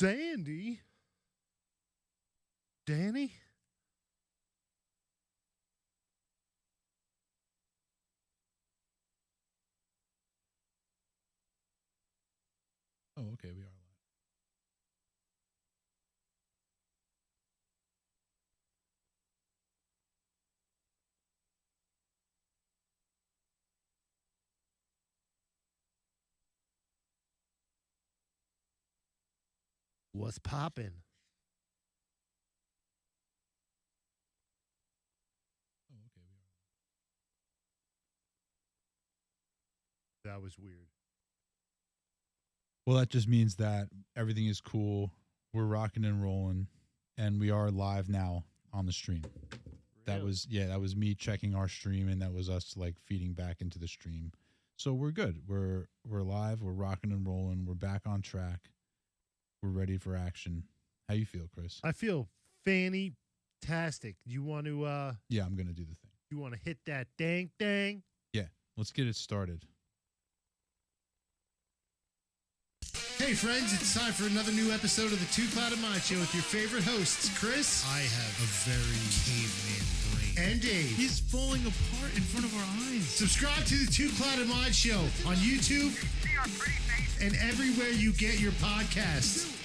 Sandy. Danny? Oh, okay, we are live. What's poppin'? Oh, okay, we are. That was weird. Well, that just means that everything is cool. We're rocking and rolling, and we are live now on the stream. That was that was me checking our stream, and that was us like feeding back into the stream. So we're good. We're live. We're rocking and rolling. We're back on track. We're ready for action. How you feel, Chris? I feel fanny-tastic. You want to Yeah, I'm gonna do the thing. you want to hit that dang? Yeah, let's get it started. Hey friends, it's time for another new episode of the Two Clouded Mind Show with your favorite hosts, Chris. I have a very caveman brain. And Dave. He's falling apart in front of our eyes. Subscribe to the Two Clouded Mind Show on YouTube and everywhere you get your podcasts.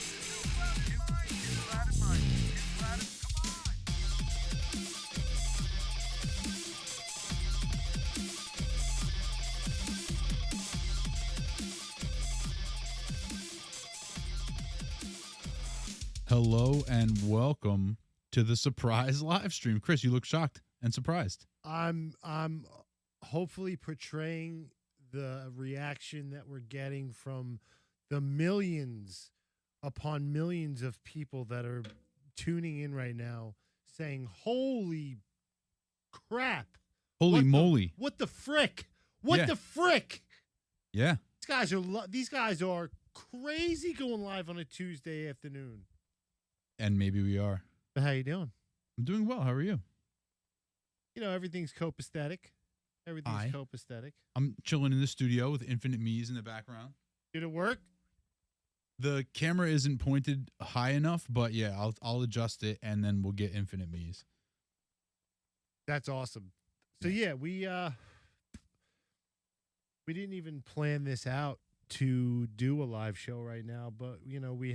Hello and welcome to the surprise live stream. Chris, you look shocked and surprised. I'm hopefully portraying the reaction that we're getting from the millions upon millions of people that are tuning in right now saying, "Holy crap. Holy moly. What the frick? What Yeah. the frick?" Yeah. These guys are crazy going live on a Tuesday afternoon. And maybe we are. How you doing? I'm doing well. How are you? You know, everything's copacetic. Everything's copacetic. I'm chilling in the studio with Infinite Me's in the background. Did it work? The camera isn't pointed high enough, but yeah, I'll adjust it and then we'll get Infinite Me's. That's awesome. So yeah, we didn't even plan this out to do a live show right now, but you know, we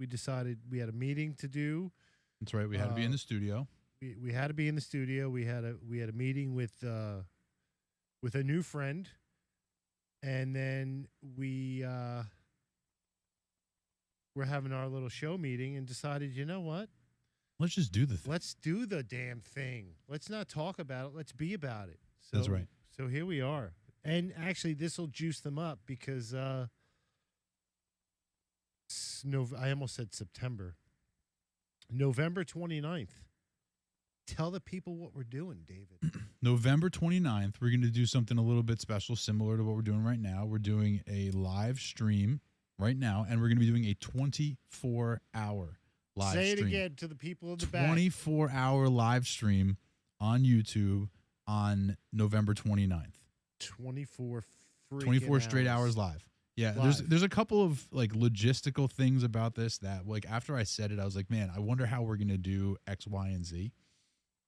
decided we had a meeting to do. That's right. We had to be in the studio. We had to be in the studio. We had a meeting with a new friend, and then we're having our little show meeting and decided, you know what? Let's just do the thing. Let's do the damn thing. Let's not talk about it. Let's be about it. So, That's right. So here we are. And actually, this will juice them up because I almost said September. November 29th. Tell the people what we're doing, David. November 29th, we're going to do something a little bit special, similar to what we're doing right now. We're doing a live stream right now, and we're going to be doing a 24-hour live Say stream. it again to the people in the back. 24-hour live stream on YouTube on November 29th. 24 straight hours live. Yeah, there's a couple of like logistical things about this that like after I said it, I was like, man, I wonder how we're gonna do X, Y, and Z.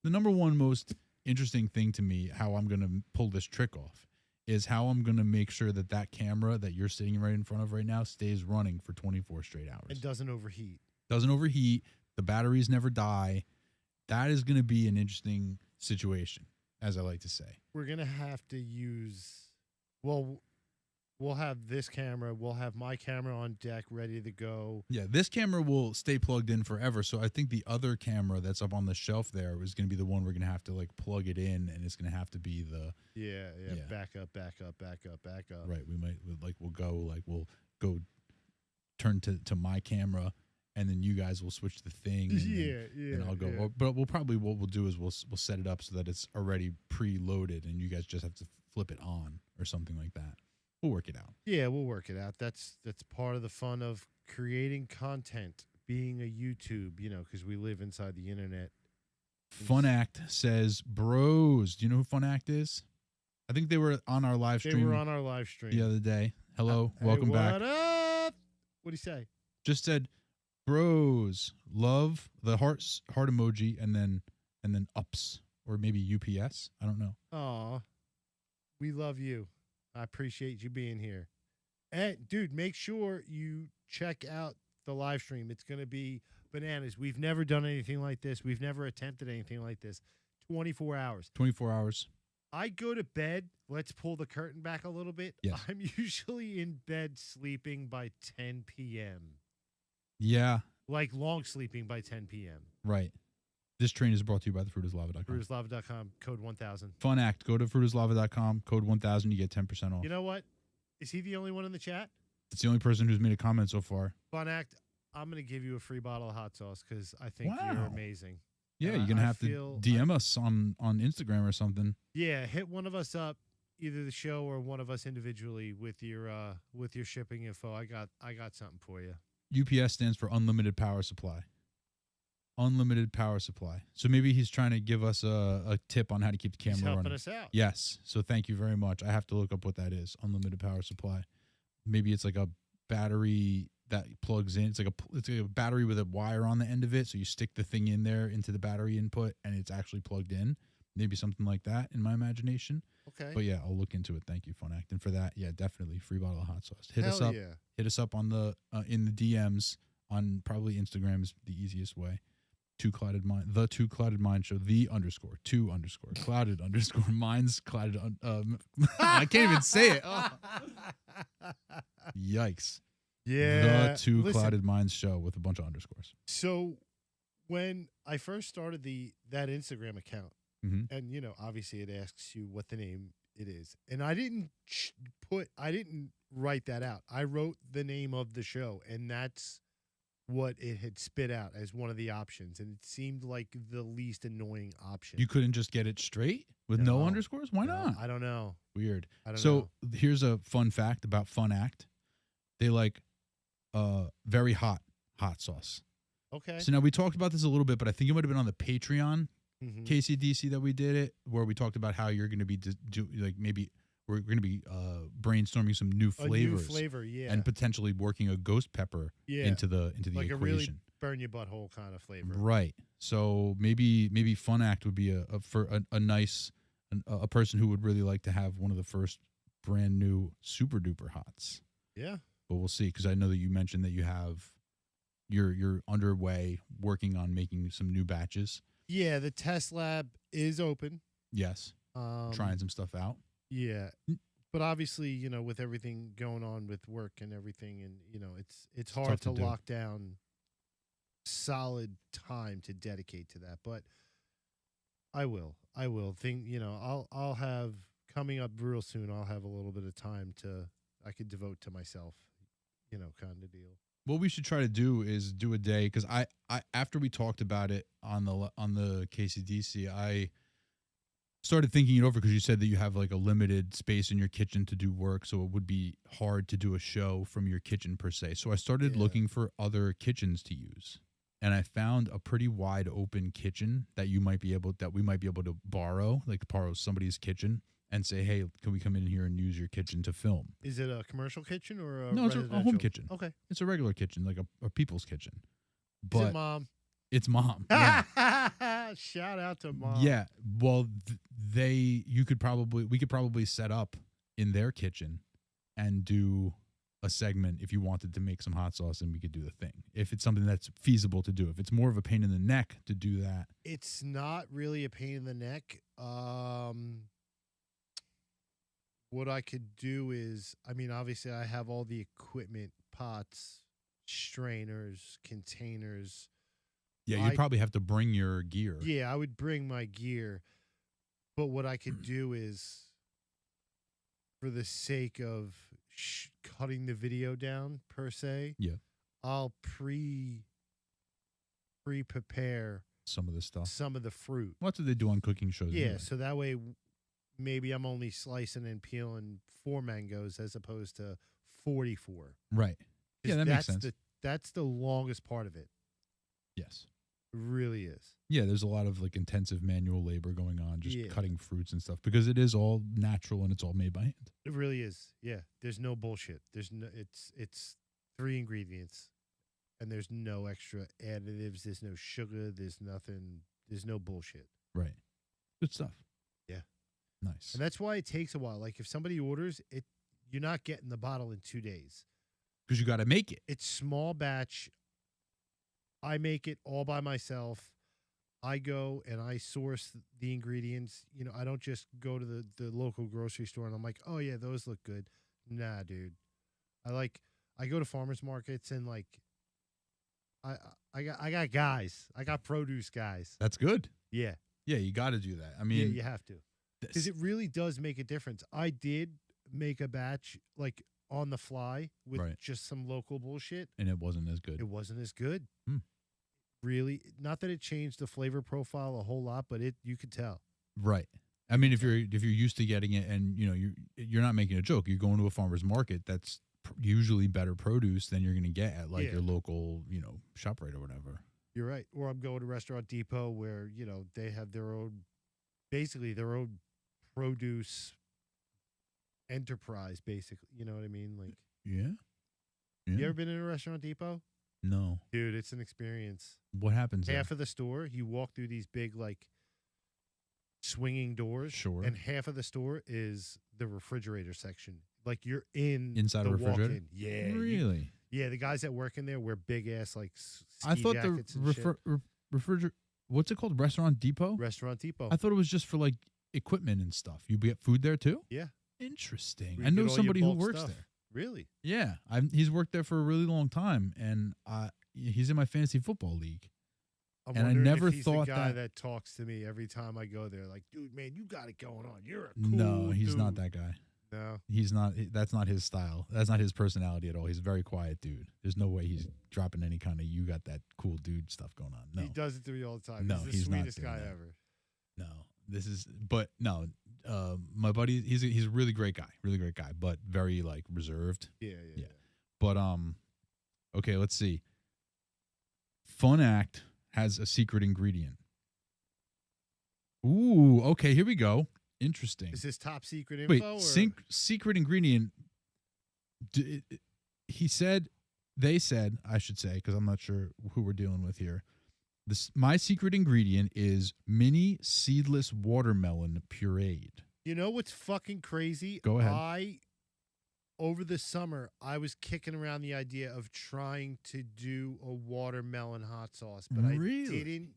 The number one most interesting thing to me, how I'm gonna pull this trick off, is how I'm gonna make sure that that camera that you're sitting right in front of right now stays running for 24 straight hours. It doesn't overheat. Doesn't overheat. The batteries never die. That is gonna be an interesting situation, as I like to say. We're going to have to use, well, we'll have this camera. We'll have my camera on deck ready to go. Yeah, this camera will stay plugged in forever. So I think the other camera that's up on the shelf there is going to be the one we're going to have to like plug it in, and it's going to have to be the Yeah. Yeah. Back up. right. We'll go turn to my camera, and then you guys will switch the thing. And and I'll go. yeah. But what we'll do is we'll set it up so that it's already preloaded, and you guys just have to flip it on or something like that. We'll work it out. Yeah, we'll work it out. That's part of the fun of creating content, being a YouTube, you know, because we live inside the internet. Fun Act says, bros. Do you know who Fun Act is? I think they were on our live stream. They were on our live stream the other day. Hello, Hey, welcome what back. up? What'd he say? Just said, Bros, love the heart emoji, and then ups, or maybe UPS. I don't know. Aw, we love you. I appreciate you being here. And dude, make sure you check out the live stream. It's going to be bananas. We've never done anything like this. We've never attempted anything like this. 24 hours. 24 hours. I go to bed. Let's pull the curtain back a little bit. Yes. I'm usually in bed sleeping by 10 p.m. Yeah. Like long sleeping by 10 p.m. Right. This train is brought to you by thefruitislava.com. Fruitislava.com, code 1000. Fun act. Go to fruitislava.com, code 1000. You get 10% off. You know what? Is he the only one in the chat? It's the only person who's made a comment so far. Fun act. I'm going to give you a free bottle of hot sauce because I think you're Wow. amazing. Yeah, And you're gonna I have to feel- DM us on Instagram or something. Yeah, hit one of us up, either the show or one of us individually with your shipping info. I got something for you. UPS stands for unlimited power supply. Unlimited power supply. So maybe he's trying to give us a tip on how to keep the He's camera helping running. us out. Yes. So thank you very much. I have to look up what that is. Unlimited power supply. Maybe it's like a battery that plugs in. It's like a battery with a wire on the end of it. So you stick the thing in there into the battery input and it's actually plugged in. Maybe something like that in my imagination. Okay. But yeah, I'll look into it. Thank you, Fun Act. And for that, yeah, definitely free bottle of hot sauce. Hit us Hell up. yeah. Hit us up on the in the DMs on probably Instagram is the easiest way. The Two Clouded Mind Show, _2_ clouded _ minds clouded. I can't even say it. Oh. Yikes. Yeah. The Two Listen, Clouded Minds Show with a bunch of underscores. So when I first started that Instagram account, Mm-hmm. and you know, obviously it asks you what the name it is, and I didn't write that out. I wrote the name of the show, and that's what it had spit out as one of the options, and it seemed like the least annoying option. You couldn't just get it straight with no No. underscores? Why No, not? I don't know. Weird. I don't So know. here's a fun fact about Fun Act. They like very hot sauce. Okay. So now we talked about this a little bit, but I think it might have been on the Patreon Mhm. KCDC that we did it, where we talked about how you're going to be maybe we're going to be brainstorming some new A new flavors flavor, yeah, and potentially working a ghost pepper yeah, into the like a equation. really burn your butthole kind of flavor. Right. So maybe Fun Act would be a nice person who would really like to have one of the first brand new super duper hots. Yeah. But we'll see, because I know that you mentioned that you're underway working on making some new batches. Yeah, the test lab is open. Yes. Trying some stuff out. Yeah. But obviously, you know, with everything going on with work and everything, and you know, it's hard tough to to do. lock down solid time to dedicate to that. But I will think, you know, I'll have coming up real soon. I'll have a little bit of time I could devote to myself, you know, kind of deal. What we should try to do is do a day, because I after we talked about it on the KCDC, I started thinking it over, because you said that you have like a limited space in your kitchen to do work, so it would be hard to do a show from your kitchen per se. So I started Yeah. looking for other kitchens to use, and I found a pretty wide open kitchen that we might be able to borrow somebody's kitchen and say, hey, can we come in here and use your kitchen to film? Is it a commercial kitchen or a No, it's a home residential? kitchen. Okay. It's a regular kitchen, like a people's kitchen, Is but it Mom? it's Mom. Yeah. Shout out to Mom. Yeah. Well, we could probably set up in their kitchen and do a segment if you wanted to make some hot sauce, and we could do the thing. If it's something that's feasible to do. If it's more of a pain in the neck to do that. It's not really a pain in the neck. What I could do is, I mean, obviously I have all the equipment, pots, strainers, containers. Yeah, you'd probably have to bring your gear. Yeah, I would bring my gear. But what I could do is, for the sake of cutting the video down per se, Yeah. I'll pre-prepare Some of this stuff. some of the fruit. What do they do on cooking shows? Yeah, anyway? so that way maybe I'm only slicing and peeling 4 mangoes as opposed to 44. Right. Yeah, 'Cause that makes sense. That's the longest part of it. Yes. It really is. Yeah, there's a lot of like intensive manual labor going on, just Yeah. cutting fruits and stuff, because it is all natural and it's all made by hand. It really is. Yeah. There's no bullshit. There's no it's 3 ingredients. and there's no extra additives. There's no sugar. There's nothing. There's no bullshit. Right. Good stuff. Yeah. Nice. And that's why it takes a while. Like if somebody orders it, you're not getting the bottle in 2 days. Because you got to make it. It's small batch. I make it all by myself. I go and I source the ingredients. You know, I don't just go to the local grocery store and I'm like, oh yeah, those look good. Nah, dude. I go to farmers markets and like I got guys. I got produce guys. That's good. Yeah. Yeah, you got to do that. I Yeah, mean, you have to. Because it really does make a difference. I did make a batch like on the fly with Right. just some local bullshit. and it wasn't as good. It wasn't as good. Hmm. Really, not that it changed the flavor profile a whole lot, but you could tell. Right. I mean, if you're used to getting it, and you know you're not making a joke, you're going to a farmer's market. That's usually better produce than you're going to get at like Yeah. your local, you know, ShopRite or whatever. You're right. Or I'm going to Restaurant Depot where, you know, they have their own, basically their own produce enterprise, basically. You know what I mean? Like, Yeah. you ever been in a Restaurant Depot? No. Dude, it's an experience. What happens there? Half of the store, you walk through these big, like, swinging doors. Sure. And half of the store is the refrigerator section. Like, you're in Inside a the refrigerator? walk-in. Yeah. Really? Yeah, the guys that work in there wear big ass like I ski thought the jackets and shit. refrigerator. What's it called? Restaurant Depot. Restaurant Depot. I thought it was just for like equipment and stuff. You get food there too. Yeah. Interesting. Where I you know get all your somebody who bulk works stuff. there. Really? Yeah, he's worked there for a really long time, and he's in my fantasy football league. I'm And I wondering never if he's thought the guy that- that talks to me every time I go there. Like, dude, man, you got it going on. You're a cool No, he's not dude." that guy. No. He's not. That's not his style. That's not his personality at all. He's a very quiet dude. There's no way he's dropping any kind of "you got that cool dude" stuff going on. No, He does it to me all the time. No, he's the he's not sweetest doing guy that. ever. no. This is, but no. My buddy, he's a really great guy, but very like reserved. Yeah. But okay, let's see. Fun Act has a secret ingredient. Ooh, okay, here we go. Interesting. Is this top secret Wait, info? Or? secret ingredient. They said, I should say, because I'm not sure who we're dealing with here. My secret ingredient is mini seedless watermelon pureed. You know what's fucking crazy? Go ahead. Over the summer, I was kicking around the idea of trying to do a watermelon hot sauce, but Really? I didn't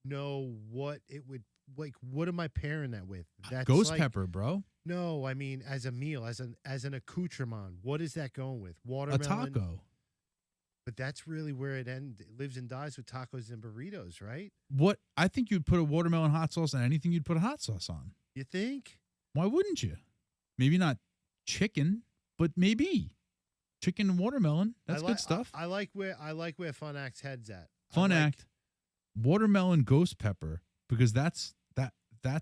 know what it would like. What am I pairing that with? That's Ghost like- pepper, bro. No, I mean as a meal, as an accoutrement. What is that going with? A Watermelon. taco. But that's really where it lives and dies with tacos and burritos, right? What I think you'd put a watermelon hot sauce on anything you'd put a hot sauce on. You think? Why wouldn't you? Maybe not chicken, but maybe chicken and watermelon. That's good stuff. I like where Fun Act's head's at. Fun I like- Act, watermelon ghost pepper, because that's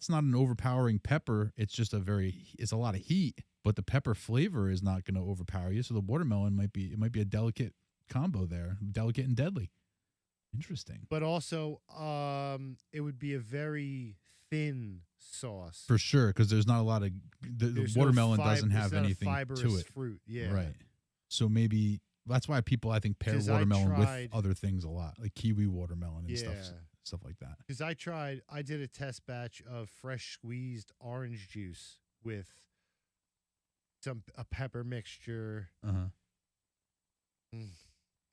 not an overpowering pepper. It's just it's a lot of heat, but the pepper flavor is not going to overpower you. So the watermelon might be a delicate combo there, delicate and deadly. Interesting. But also, it would be a very thin sauce. For sure, because there's not a lot of the There's no watermelon fib- doesn't there's have not a anything fibrous to it. fruit. Yeah. Right. So maybe that's why people I think pair 'Cause I watermelon tried- with other things a lot, like kiwi watermelon and Yeah. stuff like that. Because I did a test batch of fresh squeezed orange juice with a pepper mixture. Uh-huh.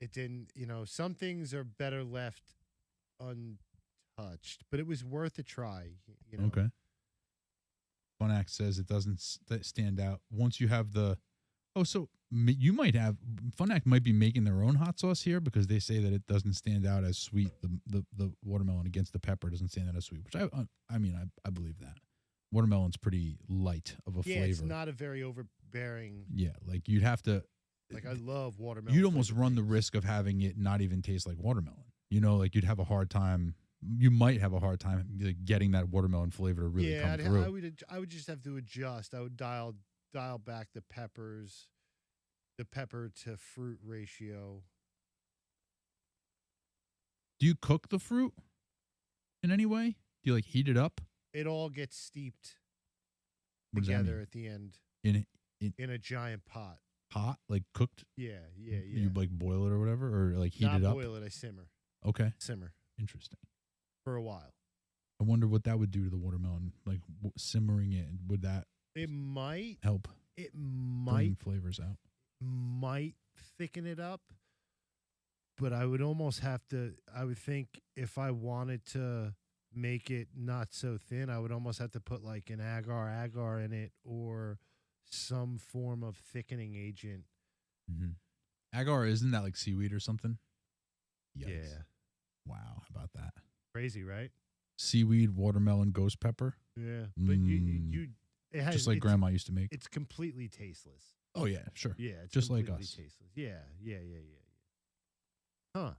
It didn't, some things are better left untouched, but it was worth a try. Okay. Fun Act says it doesn't stand out once you have the. Oh, so you might have Fun Act might be making their own hot sauce here because they say that it doesn't stand out as sweet. The watermelon against the pepper doesn't stand out as sweet, which I believe that watermelon's pretty light of a Yeah, flavor. it's not a very overbearing. Yeah, like you'd have to. Like I love watermelon. You'd almost flavored run the things. risk of having it not even taste like watermelon. Like you'd have a hard time. You might have a hard time like, getting that watermelon flavor to really come through. I would just have to adjust. I would dial back the pepper to fruit ratio. Do you cook the fruit in any way? Do you like heat it up? It all gets steeped What does that together mean? at the end In in a giant pot. hot, like cooked? Yeah. You like boil it or whatever, or like heat Not it up? boil it. I simmer. Okay, Simmer interesting. for a while. I wonder what that would do to the watermelon. Like simmering it, would that It might. help It bring might. flavors out? Might thicken it up, but I would almost have to. I would think if I wanted to make it not so thin, I would almost have to put like an agar in it or some form of thickening agent. Mm-hmm. Agar, isn't that like seaweed or something? Yikes. Yeah, Wow, how about that? crazy, right? Seaweed, watermelon, ghost pepper. Yeah, but you it has Just like it's- grandma used to make. It's completely tasteless. Oh yeah, sure. Yeah, it's Just like completely us. Tasteless. Yeah. Huh?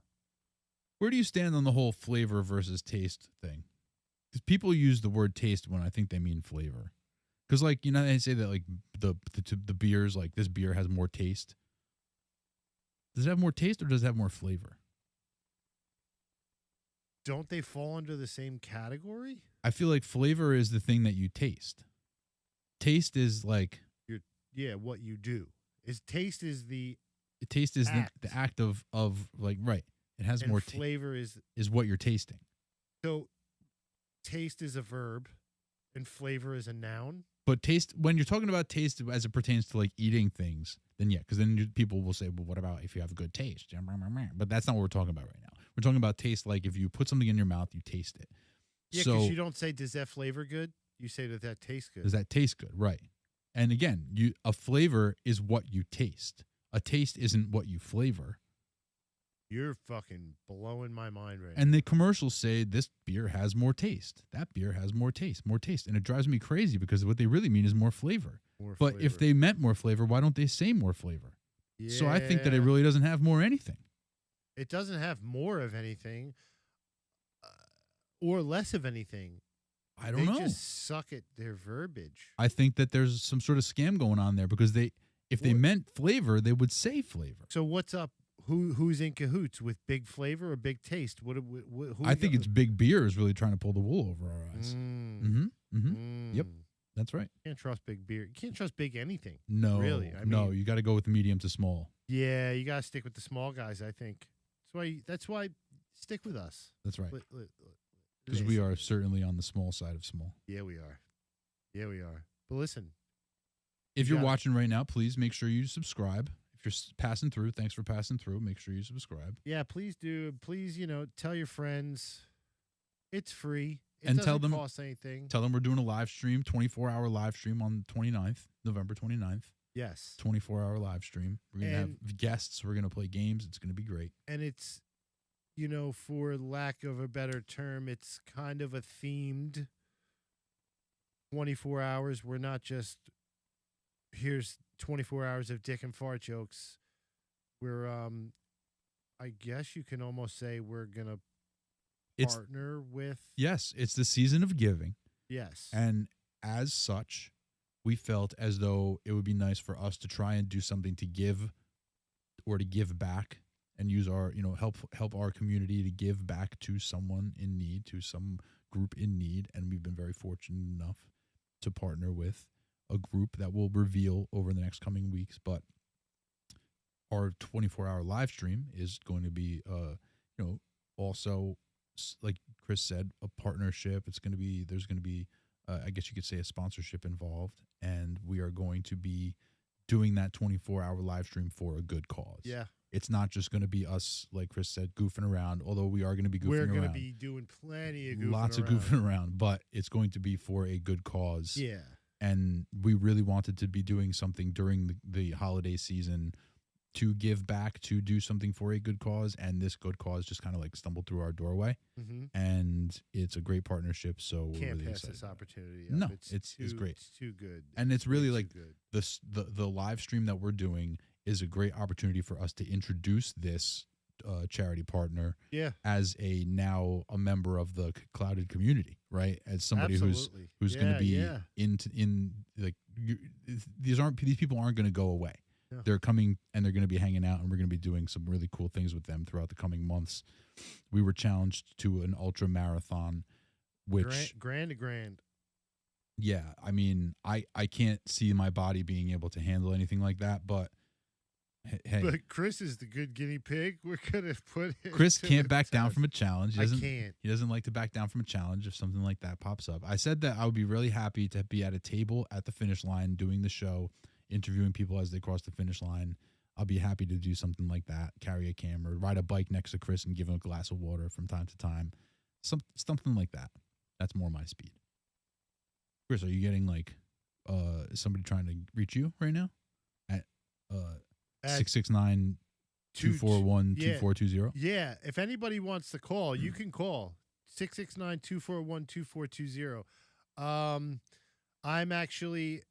Where do you stand on the whole flavor versus taste thing? Because people use the word taste when I think they mean flavor. Because like they say that like the beers, like this beer has more taste. Does it have more taste or does it have more flavor? Don't they fall under the same category? I feel like flavor is the thing that you taste. Taste is like Yeah, what you do is taste is the taste is Act. the act of like right. It has and more flavor is is what you're tasting. so taste is a verb and flavor is a noun. But taste, when you're talking about taste as it pertains to like eating things, then yeah, because then people will say, well, what about if you have a good taste? But that's not what we're talking about right now. We're talking about taste like if you put something in your mouth, you taste it. Yeah, so because you don't say does that flavor good? You say that tastes good. does that taste good? Right. And again, a flavor is what you taste. A taste isn't what you flavor. You're fucking blowing my mind right And the commercials say this beer has more taste. That beer has more taste, and it drives me crazy because what they really mean is more flavor. now. More But if flavor. they meant more flavor, why don't they say more flavor? So I think that it Yeah. really doesn't have more anything. It doesn't have more of anything or less of anything. I don't know. They just suck at their verbiage. I think that there's some sort of scam going on there because if they What? meant flavor, they would say flavor. So what's up? Who's in cahoots with big flavor or big taste? Who I think it's big beer is really trying to pull the wool over our eyes. Yep. That's right. Can't trust big beer. You can't trust big anything. No, Really, I no, mean- you got to go with the medium to small. Yeah, you gotta stick with the small guys. I think that's why stick with us. That's right. Li- Because we listen. are certainly on the small side of small. Yeah, we are. Yeah, we are. But listen, If You you're gotta- watching right now, please make sure you subscribe. If you're passing through, thanks for passing through. Make sure you subscribe. yeah, please do. Please, tell your friends. It's free. It And doesn't tell them- cost anything. Tell them we're doing a live stream, 24-hour live stream on 29th, November 29th. Yes. 24-hour live stream. We're going to And- have guests. We're going to play games. It's going to be great. And it's, for lack of a better term, it's kind of a themed 24 hours. We're not just, here's 24 hours of dick and fart jokes. We're, I guess you can almost say we're going to It's partner with, Yes, it's the season of giving. yes. And as such, we felt as though it would be nice for us to try and do something to give or to give back and use our, help our community to give back to someone in need, to some group in need. And we've been very fortunate enough to partner with a group that will reveal over the next coming weeks. But our 24-hour live stream is going to be, also, like Chris said, a partnership. There's going to be, I guess you could say, a sponsorship involved. And we are going to be doing that 24-hour live stream for a good cause. Yeah. It's not just going to be us, like Chris said, goofing around, although we are going to be goofing We're around. going to be doing plenty of goofing Lots around. of goofing around, but it's going to be for a good cause. Yeah. And we really wanted to be doing something during the holiday season to give back, to do something for a good cause. And this good cause just kind of like stumbled through our doorway. Mm-hmm. And it's a great partnership. So we're Can't really pass excited this about it. opportunity up. No, it's it's great. It's too good. And it's really way like too good. the live stream that we're doing is a great opportunity for us to introduce this charity partner Yeah. as a member of the clouded community, right? As somebody Absolutely. who's going to be Yeah. in like these people aren't going to go away. No. They're coming and they're going to be hanging out, and we're going to be doing some really cool things with them throughout the coming months. We were challenged to an ultra marathon, which Grand to grand. yeah, I mean, I can't see my body being able to handle anything like that, but Hey, But Chris is the good guinea pig. We're gonna put it Chris to can't the back down test. from a challenge. I can't. He doesn't like to back down from a challenge if something like that pops up. I said that I would be really happy to be at a table at the finish line doing the show, interviewing people as they cross the finish line. I'll be happy to do something like that, carry a camera, ride a bike next to Chris and give him a glass of water from time to time. Something like that. That's more my speed. Chris, are you getting like somebody trying to reach you right now? At At 669 241 2420? Yeah, if anybody wants to call, you can call 669-241-2420. I'm actually,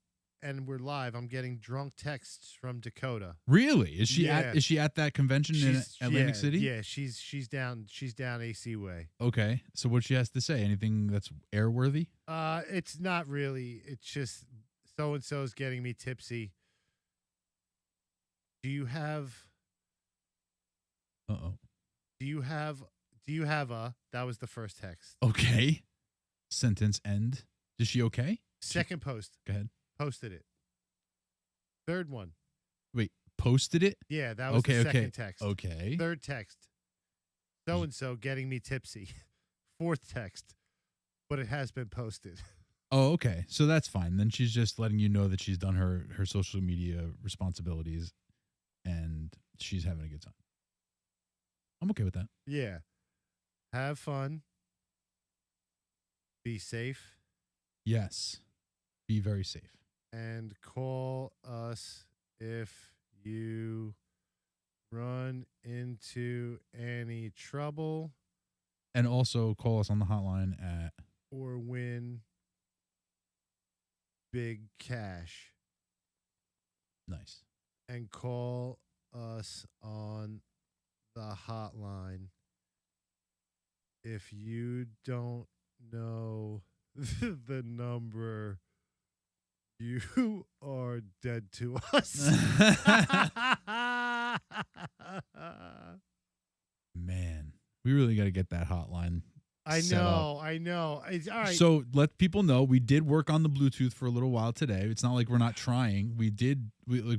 and we're live. I'm getting drunk texts from Dakota. Really? Is she Yeah. at that convention in Atlantic City? Yeah, she's down AC way. Okay. So what she has to say? Anything that's airworthy? It's not really. It's just so and so's getting me tipsy. Do you have Uh-oh. do you have a that was the first text. Okay. Sentence end. Is she okay? Second post. Go ahead. Posted it. Third one. Wait, posted it? Yeah, that was Okay, the second okay. text. Okay. Third text. So and so getting me tipsy. Fourth text. But it has been posted. Oh, okay. So that's fine. Then she's just letting you know that she's done her social media responsibilities and she's having a good time. I'm okay with that. Yeah. Have fun. Be safe. Yes. Be very safe. And call us if you run into any trouble And also call us on the hotline at or win big cash. nice. And call us on the hotline if you don't know the number. You are dead to us. Man, we really got to get that hotline. I set up. know. It's, all right. So let people know we did work on the Bluetooth for a little while today. It's not like we're not trying. We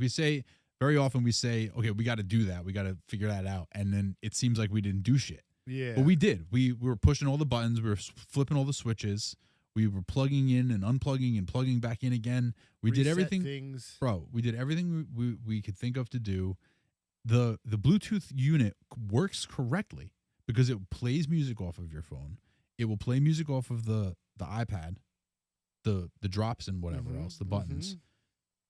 say very often we say, okay, we got to do that. We got to figure that out. And then it seems like we didn't do shit. yeah. But we did. We were pushing all the buttons. We were flipping all the switches. We were plugging in and unplugging and plugging back in again. We did Reset everything. Things. Bro, we did everything we could think of to do. The Bluetooth unit works correctly because it plays music off of your phone. It will play music off of the iPad, the drops and whatever Mhm, else, the buttons. mhm.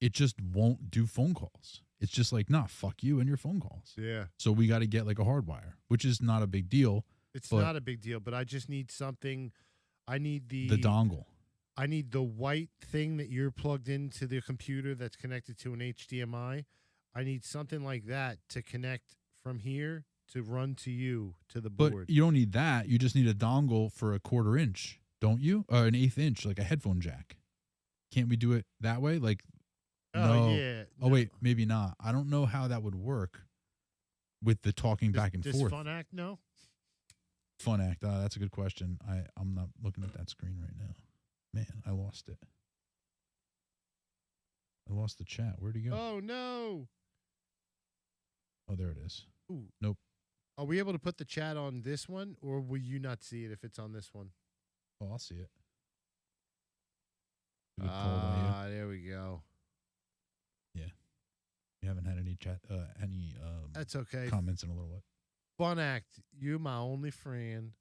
It just won't do phone calls. It's just like, nah, fuck you and your phone calls. Yeah. So we got to get like a hardwire, which is not a big deal. It's But- not a big deal, but I just need something. I need The dongle. I need the white thing that you're plugged into the computer that's connected to an HDMI. I need something like that to connect from here to run to you to the But board. you don't need that. You just need a dongle for a 1/4 inch, don't you? Or an 1/8 inch, like a headphone jack. Can't we do it that way? Like, no. Yeah. Oh, wait, maybe not. I don't know how that would work with the talking back and does forth. Fun Act no? Fun Act. That's a good question. I'm not looking at that screen right now. Man, I lost it. I lost the chat. Where'd he go? Oh no. Oh, there it is. Ooh. Nope. Are we able to put the chat on this one, or will you not see it if it's on this one? Oh, I'll see it. Good call by you. There we go. You haven't had any chat, That's okay. comments in a little while. Fun Act, you my only friend.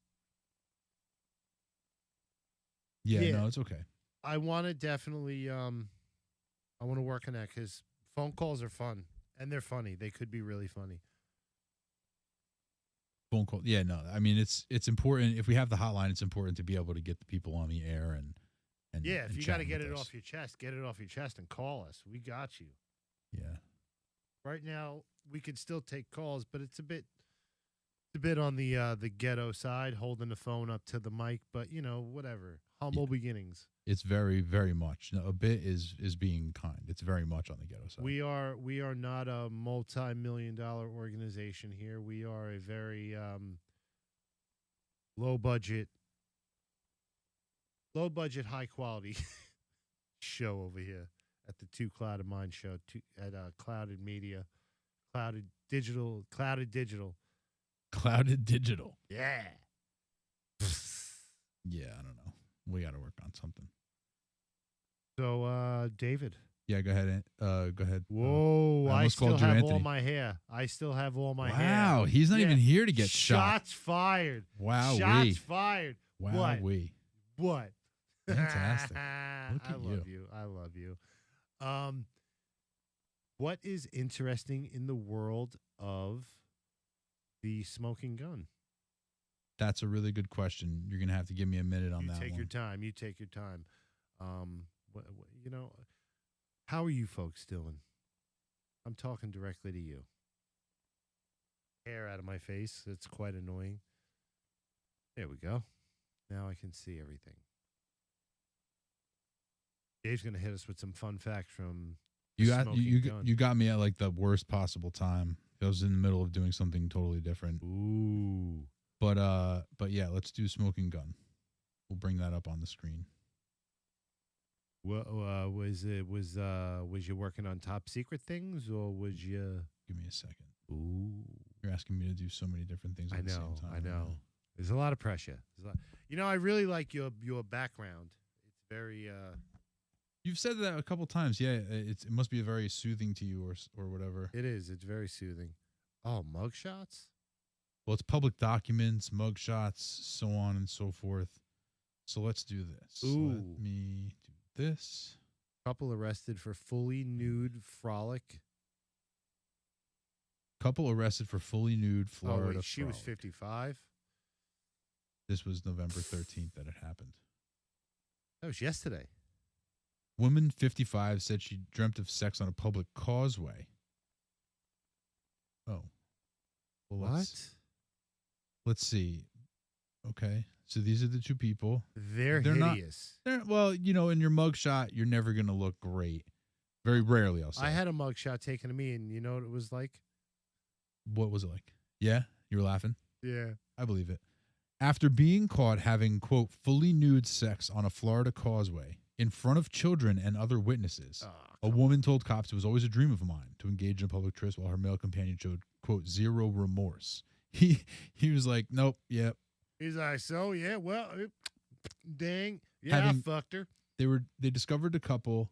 Yeah, Yeah. no, it's okay. I want to definitely, I want to work on that because phone calls are fun and they're funny. They could be really funny. Phone call. Yeah, no. I mean, it's important. If we have the hotline, it's important to be able to get the people on the air and Yeah, if and you got to chatting get with it us. off your chest, get it off your chest and call us. We got you. Yeah. Right now, we could still take calls, but it's a bit on the ghetto side, holding the phone up to the mic. But you know, whatever. Humble beginnings. It's very, very much. No, a bit is being kind. It's very much on the ghetto side. We are not a multi-million-dollar organization here. We are a very low budget, high quality show over here at the Two Clouded Mind show at Clouded Media, Clouded digital. Clouded digital. Yeah. Yeah, I don't know. We got to work on something. So, David. Yeah, go ahead. Go ahead. Whoa, I almost still called you have all Anthony. my hair. I still have all my hair. Wow, he's not Yeah. even here to get shot. Shots fired. Wow, Shots fired. Wow, What? Fantastic. Look I at love you. I love you. What is interesting in the world of the smoking gun? That's a really good question. You're gonna have to give me a minute on You that take one. your time. You take your time. You know, how are you folks doing? I'm talking directly to you. Hair out of my face. It's quite annoying. There we go. Now I can see everything. Dave's gonna hit us with some fun facts from You the got smoking you gun. you got me at like the worst possible time. I was in the middle of doing something totally different. Ooh. But yeah, let's do smoking gun. We'll bring that up on the screen. What was you working on top secret things, or was you? Give me a second. Ooh. You're asking me to do so many different things at the same time. I know. There's a lot of pressure. I really like your background. It's very. You've said that a couple times. Yeah, it must be very soothing to you or whatever. It is. It's very soothing. Oh, mugshots. Well, it's public documents, mugshots, so on and so forth. So let's do this. Ooh. Let me do this. Couple arrested for fully nude frolic. Couple arrested for fully nude Florida. Oh, wait, she was frolic. 55. This was November 13th that it happened. That was yesterday. Woman 55 said she dreamt of sex on a public causeway. Oh. Well, What? Let's see. Okay. So these are the two people. They're not- hideous. Well, in your mugshot, you're never going to look great. Very rarely, I'll say. I had a mugshot taken of me, and you know what it was like? What was it like? Yeah? You were laughing? Yeah. I believe it. After being caught having, quote, fully nude sex on a Florida causeway in front of children and other witnesses, a woman told cops it was always a dream of mine to engage in a public tryst while her male companion showed, quote, zero remorse. He was like, nope, yep. He's like, so yeah, well, dang, yeah, I fucked her. They discovered a couple.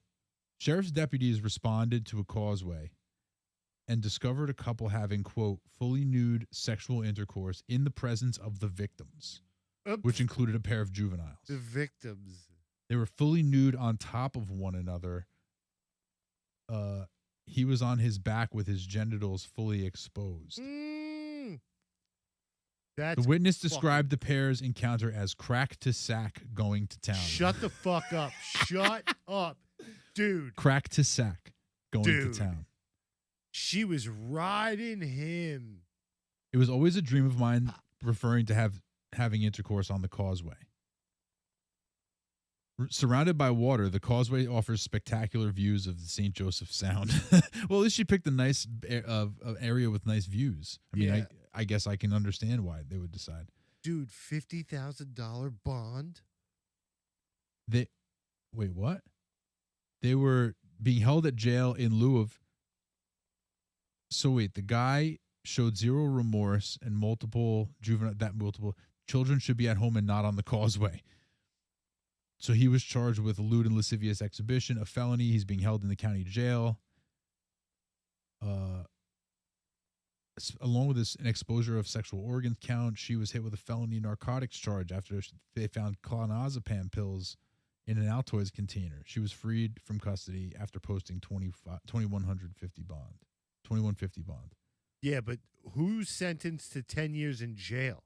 Sheriff's deputies responded to a causeway and discovered a couple having, quote, fully nude sexual intercourse in the presence of the victims, which included a pair of juveniles. The victims. They were fully nude on top of one another. He was on his back with his genitals fully exposed. That's The witness described the pair's encounter as crack to sack going to town. Shut the fuck up. Shut up. Dude. Crack to sack going to town. She was riding him. It was always a dream of mine, referring to having intercourse on the causeway. Surrounded by water, the causeway offers spectacular views of the St. Joseph Sound. Well, at least she picked a nice area with nice views. I mean, Yeah. I guess I can understand why they would decide. Dude, $50,000 bond? Wait, what? They were being held at jail in lieu of. So wait, the guy showed zero remorse and multiple children should be at home and not on the causeway. So he was charged with lewd and lascivious exhibition, a felony. He's being held in the county jail. Along with an exposure of sexual organs count, she was hit with a felony narcotics charge after they found clonazepam pills in an Altoids container. She was freed from custody after posting $2,150 bond. Yeah, but who's sentenced to 10 years in jail?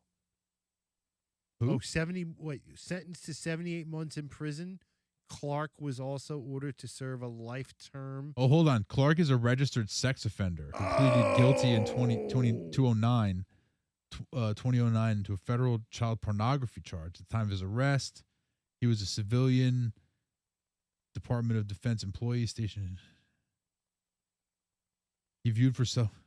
Who? Sentenced to 78 months in prison. Clark was also ordered to serve a life term. Oh, hold on. Clark is a registered sex offender who pleaded guilty in 2009 to a federal child pornography charge. At the time of his arrest, he was a civilian Department of Defense employee stationed. He viewed for self.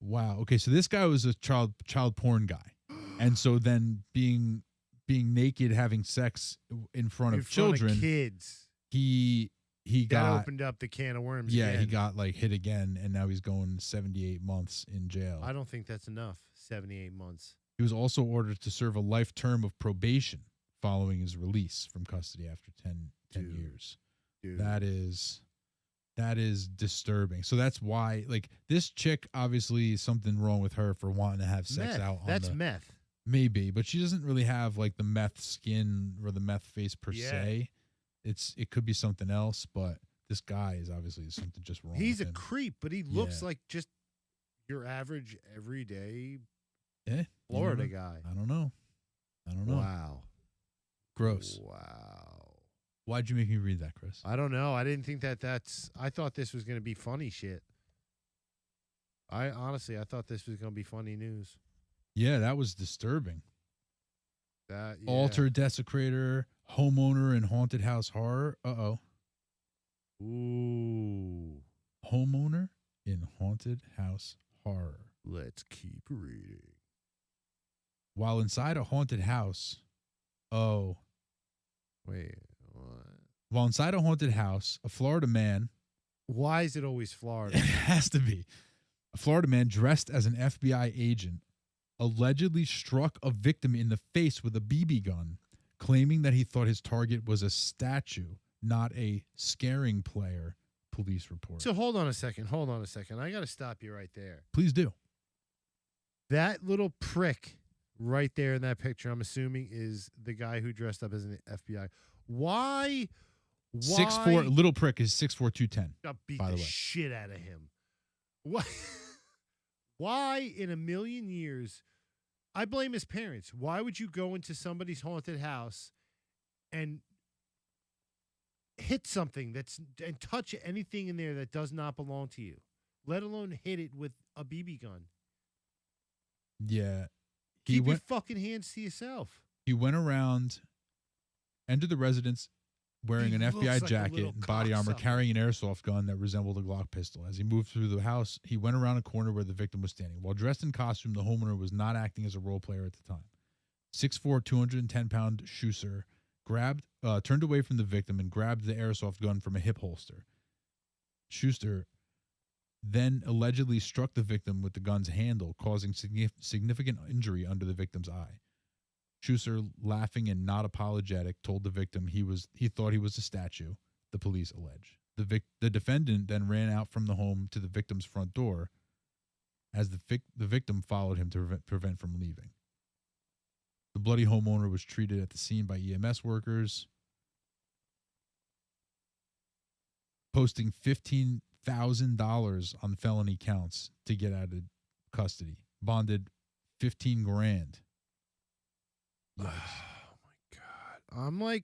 Wow. Okay, so this guy was a child porn guy. And so then being naked, having sex in front of children, kids. he he That got opened up the can of worms. he again. got like hit again, and now he's going 78 months in jail. I don't think that's enough. 78 months. He was also ordered to serve a life term of probation following his release from custody after 10 Dude. years. Dude. That is disturbing. So that's why, like, this chick, obviously something wrong with her for wanting to have sex meth. out on That's the, meth. maybe, but she doesn't really have like the meth skin or the meth face per Yeah. se. It could be something else, but this guy is obviously something just wrong. He's with a him. creep, but he looks Yeah. like just your average, everyday Yeah, Florida you know, guy. I don't know. Wow. Gross. Wow. Why'd you make me read that, Chris? I don't know. I didn't think that's. I thought this was going to be funny shit. I thought this was going to be funny news. Yeah, that was disturbing. That yeah. Alter desecrator, homeowner in haunted house horror. Ooh. Homeowner in haunted house horror. Let's keep reading. While inside a haunted house, oh, Wait. What? while inside a haunted house, a Florida man, Why is it always it Florida? has to be, a Florida man dressed as an FBI agent allegedly struck a victim in the face with a BB gun, claiming that he thought his target was a statue, not a scaring player, police report. So hold on a second. I got to stop you right there. Please do. That little prick right there in that picture, I'm assuming, is the guy who dressed up as an FBI. Why? 6'4", little prick is 6'4", 210. Got beat by the the way. shit out of him. Why? Why in a million years? I blame his parents. Why would you go into somebody's haunted house and hit something and touch anything in there that does not belong to you, let alone hit it with a BB gun? Yeah. Keep your fucking hands to yourself. He went around, entered the residence wearing He an looks FBI like a jacket little and body armor, cocksucker. carrying an airsoft gun that resembled a Glock pistol. As he moved through the house, he went around a corner where the victim was standing. While dressed in costume, the homeowner was not acting as a role player at the time. 6'4", 210-pound Schuster turned away from the victim and grabbed the airsoft gun from a hip holster. Schuster then allegedly struck the victim with the gun's handle, causing significant injury under the victim's eye. Schuster, laughing and not apologetic, told the victim he thought he was a statue, the police allege. The defendant then ran out from the home to the victim's front door as the victim followed him to prevent from leaving. The bloody homeowner was treated at the scene by EMS workers, posting $15,000 on felony counts to get out of custody. Bonded $15,000. Oh my God.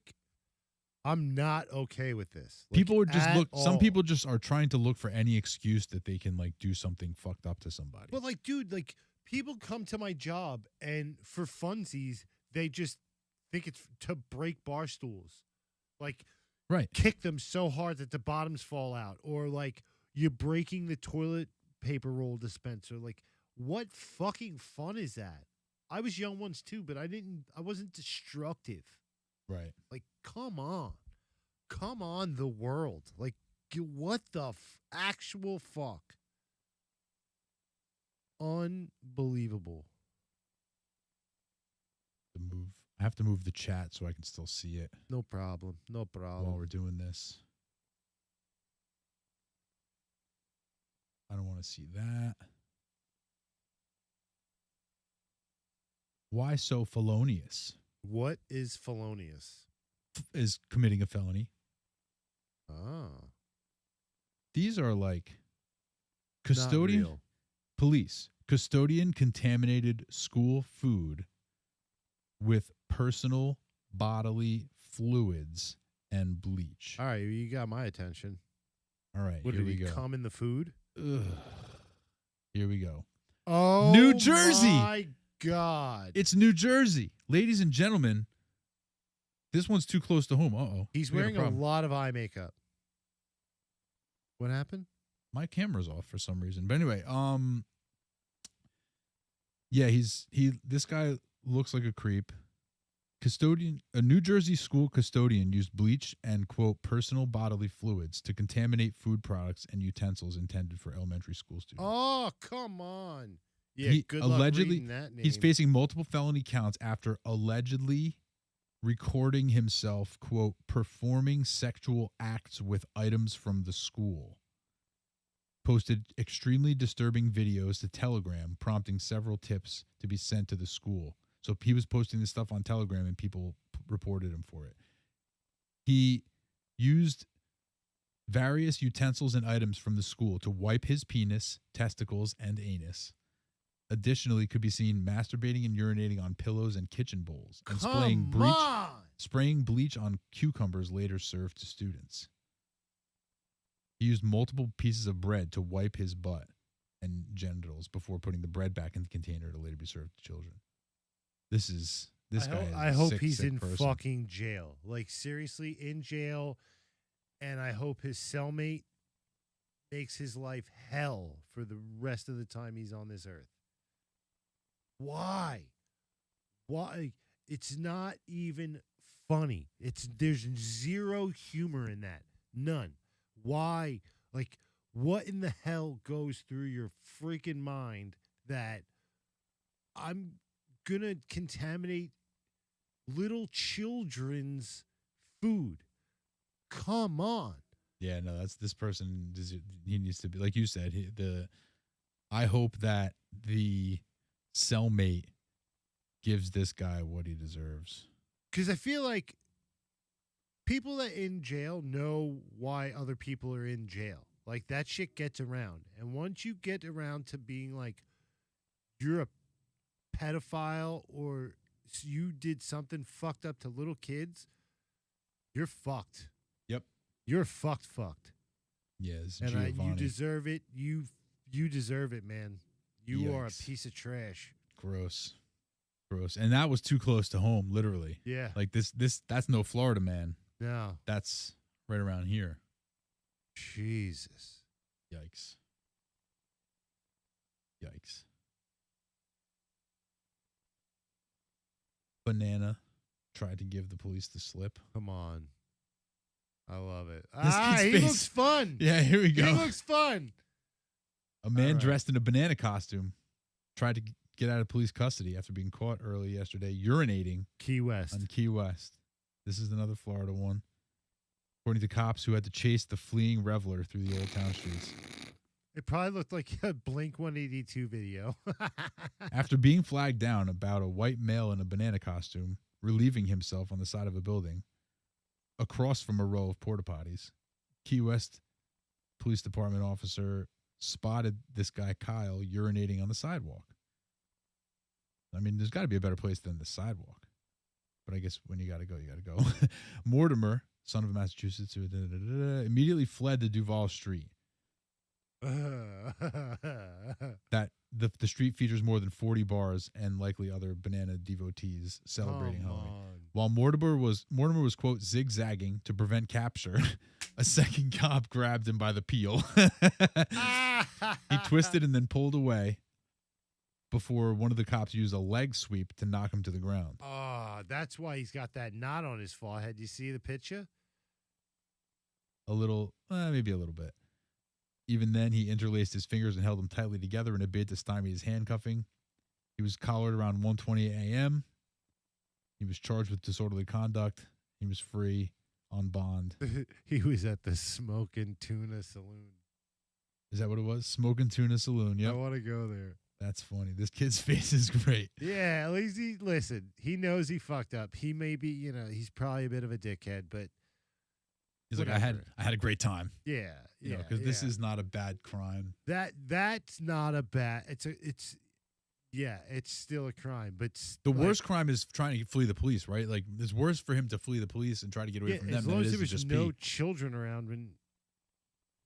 I'm not okay with this. Like, People would just at look. Some all. people just are trying to look for any excuse that they can like do something fucked up to somebody. But like, dude, like people come to my job and for funsies, they just think it's to break bar stools. Like, Right. kick them so hard that the bottoms fall out, or like you're breaking the toilet paper roll dispenser. Like, what fucking fun is that? I was young once too, but I wasn't destructive. Right. Like, come on, the world. Like, what the actual fuck? Unbelievable. I have to move the chat so I can still see it No problem. while we're doing this. I don't want to see that. Why so felonious? What is felonious? Is committing a felony. Ah, These are like not custodian real. police. Custodian contaminated school food with personal bodily fluids and bleach. All right, you got my attention. All right, What here did we he go. come in the food? Ugh. Here we go. Oh, New Jersey. My God, It's New Jersey. Ladies and gentlemen, this one's too close to home. Uh-oh. he's We got wearing a problem. lot of eye makeup. What happened? My camera's off for some reason. But anyway, yeah, this guy looks like a creep. A New Jersey school custodian used bleach and, quote, personal bodily fluids to contaminate food products and utensils intended for elementary school students. Oh, come on. Yeah, He good allegedly- luck reading that name. He's facing multiple felony counts after allegedly recording himself, quote, performing sexual acts with items from the school. Posted extremely disturbing videos to Telegram, prompting several tips to be sent to the school. So he was posting this stuff on Telegram and people reported him for it. He used various utensils and items from the school to wipe his penis, testicles, and anus. Additionally, could be seen masturbating and urinating on pillows and kitchen bowls and spraying bleach on cucumbers later served to students. He used multiple pieces of bread to wipe his butt and genitals before putting the bread back in the container to later be served to children. This guy is I a hope sick, he's sick in person. fucking jail. Like, seriously, in jail. And I hope his cellmate makes his life hell for the rest of the time he's on this earth. Why? It's not even funny. There's zero humor in that. None. Why? Like, what in the hell goes through your freaking mind that I'm gonna contaminate little children's food? Come on. Yeah, no, that's this person. He needs to be, like you said. I hope that the cellmate gives this guy what he deserves. Because I feel like people that in jail know why other people are in jail. Like, that shit gets around. And once you get around to being like, you're a pedophile or you did something fucked up to little kids, you're fucked. Yep. You're fucked. Yeah, it's And Giovanni. you deserve it. You deserve it, man. You are a Yikes. piece of trash. Gross. And that was too close to home, literally. Yeah. Like that's no Florida man. No. That's right around here. Jesus. Yikes. Banana tried to give the police the slip. Come on. I love it. This kid's He face. looks fun. Yeah, here we go. He looks fun. A man All right. dressed in a banana costume tried to get out of police custody after being caught early yesterday urinating Key West. on Key West. This is another Florida one. According to cops who had to chase the fleeing reveler through the old town streets. It probably looked like a Blink 182 video. After being flagged down about a white male in a banana costume relieving himself on the side of a building across from a row of porta potties, Key West Police Department officer spotted this guy Kyle urinating on the sidewalk. I mean, there's got to be a better place than the sidewalk. But I guess when you got to go, you got to go. Mortimer, son of Massachusetts, who immediately fled to Duval Street. That the street features more than 40 bars and likely other banana devotees celebrating Halloween. While Mortimer was quote zigzagging to prevent capture, a second cop grabbed him by the peel. He twisted and then pulled away before one of the cops used a leg sweep to knock him to the ground. Oh, that's why he's got that knot on his forehead. You see the picture? A little, maybe a little bit. Even then, he interlaced his fingers and held them tightly together in a bid to stymie his handcuffing. He was collared around 1:20 a.m. He was charged with disorderly conduct. He was free on bond. He was at the Smoking Tuna Saloon. Is that what it was? Smoking Tuna Saloon. I Yep. want to go there. That's funny. This kid's face is great. Yeah, at least he knows he fucked up. He may be, he's probably a bit of a dickhead, but He's like, Whatever. I had a great time. yeah, Because this is not a bad crime. that's not a bad. It's still a crime, but The worst crime is trying to flee the police, right? Like, it's worse for him to flee the police and try to get away from them as than long it as is there to was just no pee. children around when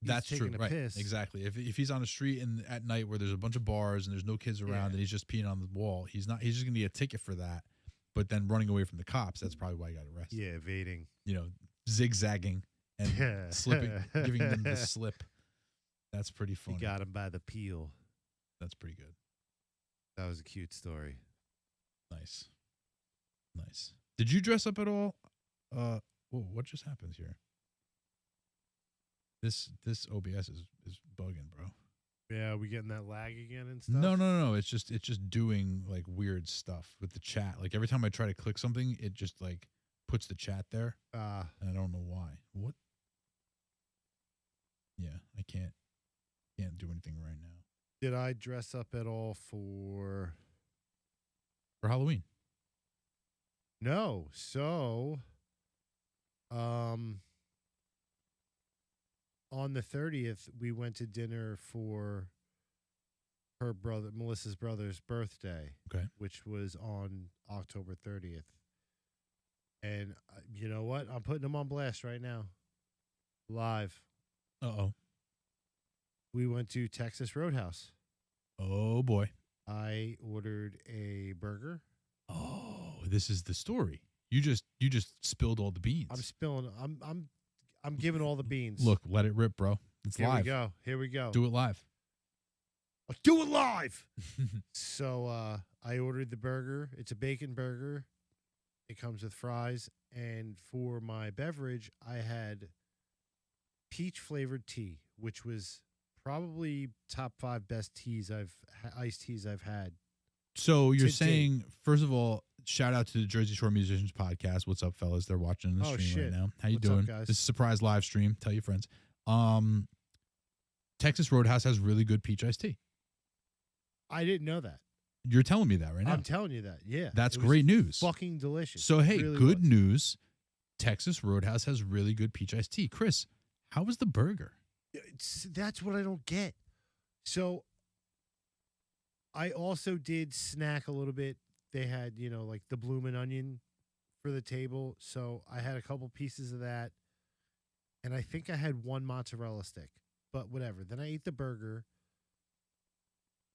he's That's true, taking a right? piss. Exactly. If he's on the street and at night where there's a bunch of bars and there's no kids around and he's just peeing on the wall, he's just gonna get a ticket for that. But then running away from the cops, that's probably why he got arrested. Yeah, evading. Zigzagging and slipping, giving them the slip. That's pretty funny. He got him by the peel. That's pretty good. That was a cute story. Nice. Did you dress up at all? Whoa, what just happened here? This OBS is bugging, bro. Yeah, we getting that lag again and stuff? No. It's just doing like weird stuff with the chat. Like every time I try to click something, it just like puts the chat there. And I don't know why. What? Yeah, I can't do anything right now. Did I dress up at all for Halloween? No. So, on the 30th, we went to dinner for her brother, Melissa's brother's birthday. Okay. Which was on October 30th. And you know what? I'm putting them on blast right now. Live. Uh-oh. We went to Texas Roadhouse. Oh, boy. I ordered a burger. Oh, this is the story. You just spilled all the beans. I'm spilling. I'm giving all the beans. Look, let it rip, bro. It's live. Here we go. Do it live. I'll do it live. So I ordered the burger. It's a bacon burger. It comes with fries. And for my beverage, I had peach flavored tea, which was probably top 5 best iced teas I've had. So you're saying, first of all, shout out to the Jersey Shore Musicians Podcast. What's up, fellas? They're watching the stream right now. How you doing? Up, guys? This is a surprise live stream. Tell your friends. Texas Roadhouse has really good peach iced tea. I didn't know that. You're telling me that right now. I'm telling you that. Yeah. That's great news. Fucking delicious. So, hey, really good news. Texas Roadhouse has really good peach iced tea. Chris, how was the burger? That's what I don't get. So I also did snack a little bit. They had, like the bloomin' onion for the table. So I had a couple pieces of that. And I think I had 1 mozzarella stick. But whatever. Then I ate the burger.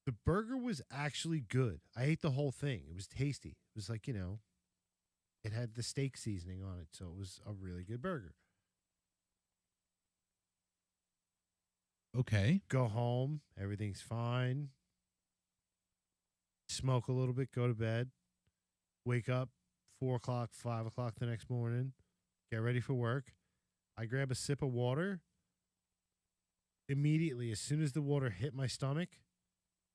The burger was actually good. I ate the whole thing. It was tasty. It was like, it had the steak seasoning on it. So it was a really good burger. Okay. Go home. Everything's fine. Smoke a little bit. Go to bed. Wake up 4 o'clock, 5 o'clock the next morning. Get ready for work. I grab a sip of water. Immediately, as soon as the water hit my stomach,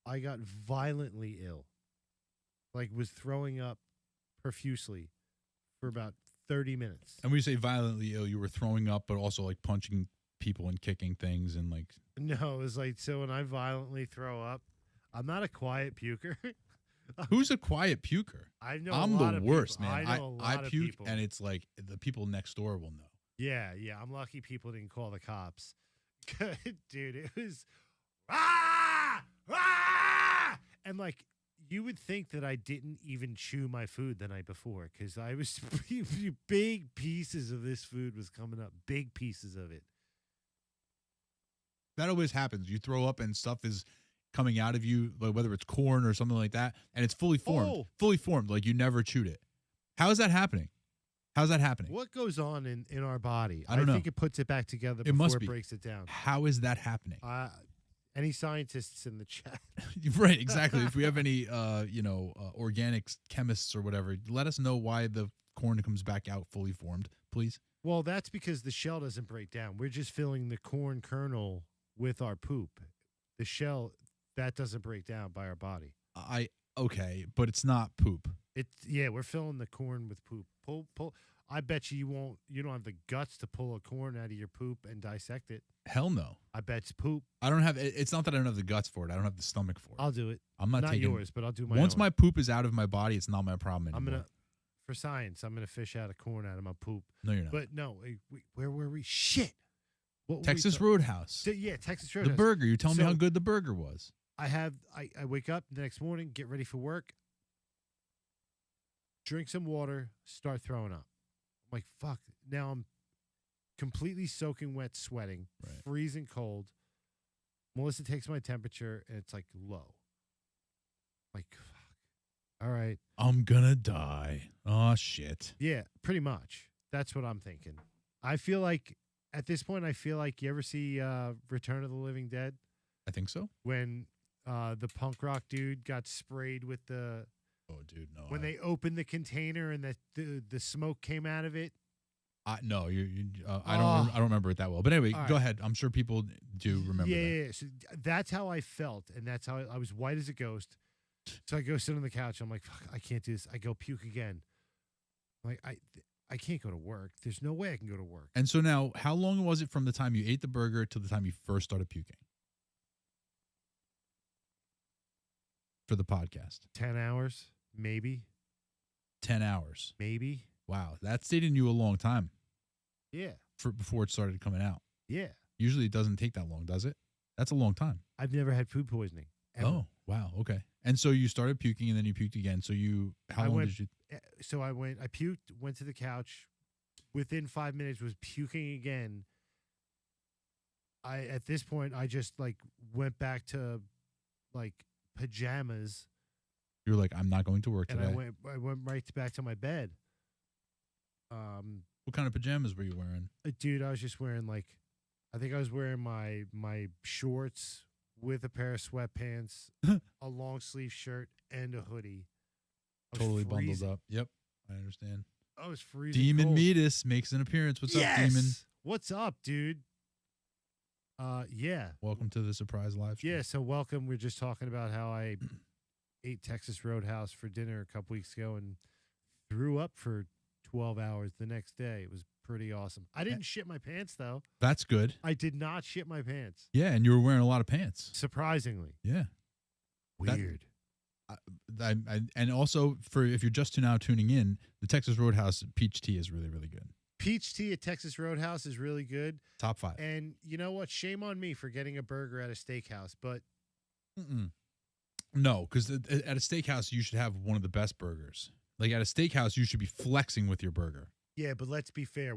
I got violently ill. Like, was throwing up profusely for about 30 minutes. And when you say violently ill, you were throwing up, but also like punching people and kicking things and like. No, it was like, so when I violently throw up, I'm not a quiet puker. Who's a quiet puker? I know I'm a lot the of worst, people. man. I know a lot I of puke, people. and it's like the people next door will know. Yeah. I'm lucky people didn't call the cops. Dude, it was ah! And like, you would think that I didn't even chew my food the night before because I was big pieces of this food was coming up, big pieces of it. That always happens. You throw up and stuff is coming out of you, like whether it's corn or something like that, and it's fully formed. Fully formed, like you never chewed it. How is that happening? How's that happening? What goes on in our body? I don't know. think it puts it back together It must before be. it breaks it down. How is that happening? Any scientists in the chat? Right, exactly. If we have any, organics chemists or whatever, let us know why the corn comes back out fully formed, please. Well, that's because the shell doesn't break down. We're just filling the corn kernel with our poop. The shell, that doesn't break down by our body. Okay, but it's not poop. We're filling the corn with poop. Pull. I bet you don't have the guts to pull a corn out of your poop and dissect it. Hell no. I bet it's poop. I don't have. It's not that I don't have the guts for it. I don't have the stomach for it. I'll do it. I'm not taking yours, but I'll do my Once own. my poop is out of my body, it's not my problem anymore. For science, I'm gonna fish out a corn out of my poop. No, you're not. But no, where were we? Shit. Texas Roadhouse. Texas Roadhouse. The burger. You tell me how good the burger was. I wake up the next morning, get ready for work, drink some water, start throwing up. I'm like, fuck. Now I'm completely soaking wet, sweating, freezing cold. Melissa takes my temperature, and it's like low. Like, fuck. All right. I'm gonna die. Oh, shit. Yeah, pretty much. That's what I'm thinking. I feel like, at this point, you ever see Return of the Living Dead? I think so. When the punk rock dude got sprayed with the Oh, dude, no. When they opened the container and the smoke came out of it. No, I don't remember it that well. But anyway, All go right. ahead. I'm sure people do remember that. Yeah. So that's how I felt, and that's how I was white as a ghost. So I go sit on the couch. I'm like, fuck, I can't do this. I go puke again. Like I can't go to work. There's no way I can go to work. And so now, how long was it from the time you ate the burger to the time you first started puking? For the podcast. 10 hours, maybe. 10 hours. Maybe. Wow, that stayed in you a long time Yeah. before it started coming out. Yeah. Usually it doesn't take that long, does it? That's a long time. I've never had food poisoning. Ever. Oh, wow. Okay. And so you started puking and then you puked again. So how long did you? So I puked, went to the couch. Within 5 minutes was puking again. At this point, I just like went back to like pajamas You were like, I'm not going to work and today. I went right back to my bed. What kind of pajamas were you wearing? Dude, I was just wearing I think I was wearing my shorts with a pair of sweatpants, a long sleeve shirt, and a hoodie. I was Totally bundled freezing. up. Yep, I understand. I was freezing. Demon cold. Meatus makes an appearance. What's up, Demon? What's up, dude? Yeah. Welcome to the surprise live stream. Yeah, so welcome. We're just talking about how I ate Texas Roadhouse for dinner a couple weeks ago and threw up for 12 hours the next day. It was pretty awesome. I didn't shit my pants, though. That's good. I did not shit my pants. Yeah, and you were wearing a lot of pants. Surprisingly. Yeah. Weird. And also, for if you're just now tuning in, the Texas Roadhouse peach tea is really, really good. Peach tea at Texas Roadhouse is really good. Top 5. And you know what? Shame on me for getting a burger at a steakhouse, but No, because at a steakhouse, you should have one of the best burgers. Like at a steakhouse, you should be flexing with your burger. yeah, but let's be fair.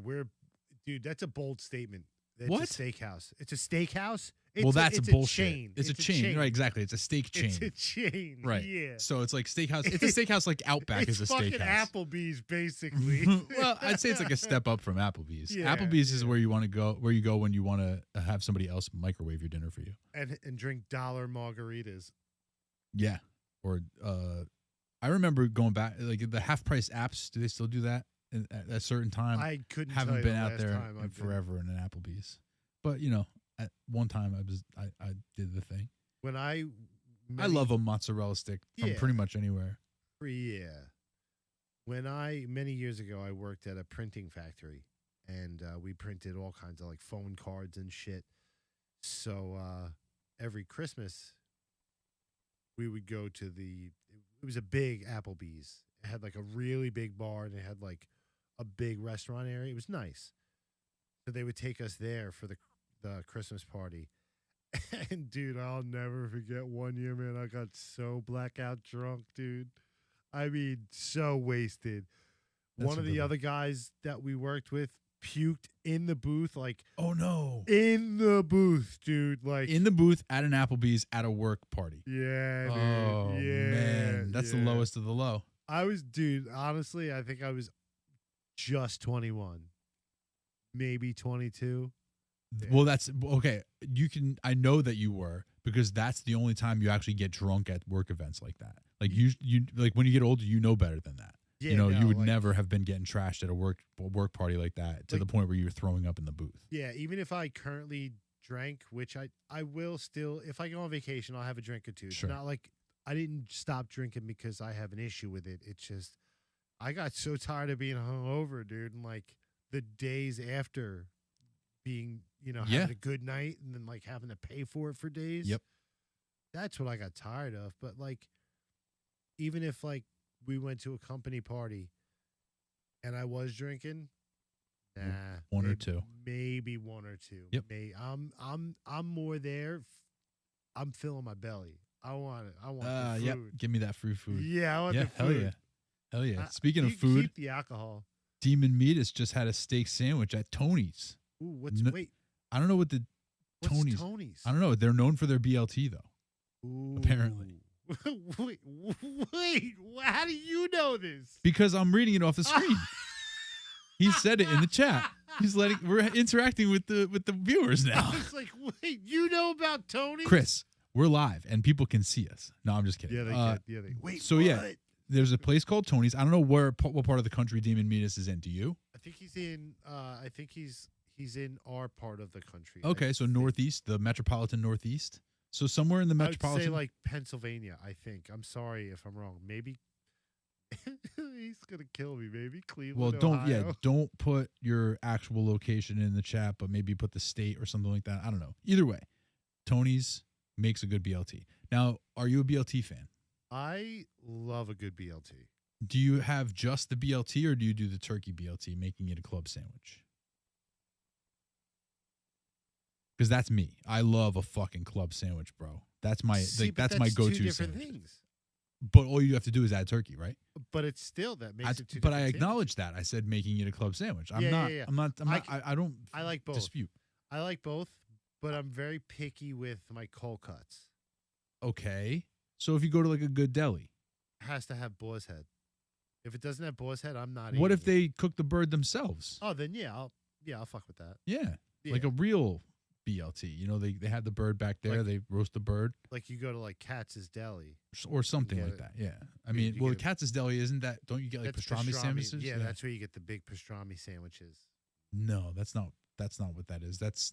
Dude, that's a bold statement. It's What? a steakhouse. It's a steakhouse? That's it's bullshit. A chain. It's a chain. Right, exactly. It's a steak chain. It's a chain. Right. Yeah. So it's like steakhouse. It's a steakhouse like Outback It's is a fucking steakhouse. Applebee's, basically. Well, I'd say it's like a step up from Applebee's. Yeah, Applebee's is where you want to go, where you go when you want to have somebody else microwave your dinner for you. and drink dollar margaritas. Yeah. Or I remember going back, like the half price apps. Do they still do that at a certain time? I couldn't haven't tell you been the out last there time in I've been. forever in an Applebee's, but at one time I did the thing. When I love a mozzarella stick from Yeah. pretty much anywhere. Yeah. Many years ago, I worked at a printing factory, and we printed all kinds of like phone cards and shit. So every Christmas, we would go to it was a big Applebee's. It had like a really big bar, and it had like a big restaurant area. It was nice. So they would take us there for the Christmas party. And dude, I'll never forget one year, man. I got so blackout drunk, dude. I mean, so wasted. That's One a of good the one. other guys that we worked with puked in the booth, like Oh no! in the booth, dude. Like In the booth at an Applebee's at a work party. yeah, dude. Oh yeah, man, that's the yeah. lowest of the low. Dude, honestly, I think I was just 21, maybe 22. Yeah. Well, that's okay. I know that you were, because that's the only time you actually get drunk at work events like that. Like you like when you get older, you know better than that. Yeah, You would like, never have been getting trashed at a work party like that to the point where you're throwing up in the booth. Yeah, even if I currently drank, which I will still, if I go on vacation, I'll have a drink or two. It's Sure. not like I didn't stop drinking because I have an issue with it. It's just I got so tired of being hungover, dude, and like the days after being, Yeah. having a good night and then like having to pay for it for days. Yep. That's what I got tired of. But like, even if like we went to a company party and I was drinking, nah, One or maybe- two. maybe one or two. Yep. I'm more there. I'm filling my belly. I want it. I want the Yep. food. Give me that free food. Yeah, I want Yeah, the hell food. yeah. Hell yeah. I- Speaking you of food, keep the alcohol. Demon Meatus just had a steak sandwich at Tony's. Ooh, what's No- wait? I don't know what the What's Tony's. Tony's? I don't know. They're known for their BLT though. Ooh. apparently. wait, how do you know this? Because I'm reading it off the screen. He said it in the chat. We're interacting with the viewers now. I was like, wait, you know about Tony? Chris, we're live and people can see us. No, I'm just kidding. Yeah, they can. Yeah, they. Wait, so yeah, what? there's a place called Tony's. I don't know what part of the country Demon Menace is in. Do you? I think he's in. I think he's in our part of the country. Okay, so Northeast, the metropolitan Northeast. So somewhere in the I would metropolitan. say like Pennsylvania. I think. I'm sorry if I'm wrong. Maybe he's gonna kill me. Maybe Cleveland. well, Ohio. don't put your actual location in the chat, but maybe put the state or something like that. I don't know. Either way, Tony's makes a good BLT. Now, are you a BLT fan? I love a good BLT. Do you have just the BLT or do you do the turkey BLT, making it a club sandwich? Because that's me. I love a fucking club sandwich, bro. That's my See, but that's my two go-to different sandwich. things. But all you have to do is add turkey, right? But it's still that makes it two. But I different acknowledge that. I said making it a club sandwich. I'm Yeah, not. yeah, yeah. I'm not. I don't. I like both. Dispute. I like both, but I'm very picky with my cold cuts. Okay. So if you go to like a good deli, It has to have boar's head. If it doesn't have boar's head, I'm not. what eating if it. they cook the bird themselves? Oh, then I'll fuck with that. Yeah, Yeah. like a real BLT. You know, they have the bird back there. Like- they roast the bird Like you go to like Katz's Deli. or something get like it. that. Yeah. I You- mean, you well, get the Katz's Deli isn't that? Don't you get like That's pastrami sandwiches? Yeah, that's where you get the big pastrami sandwiches. No, that's not what that is. That's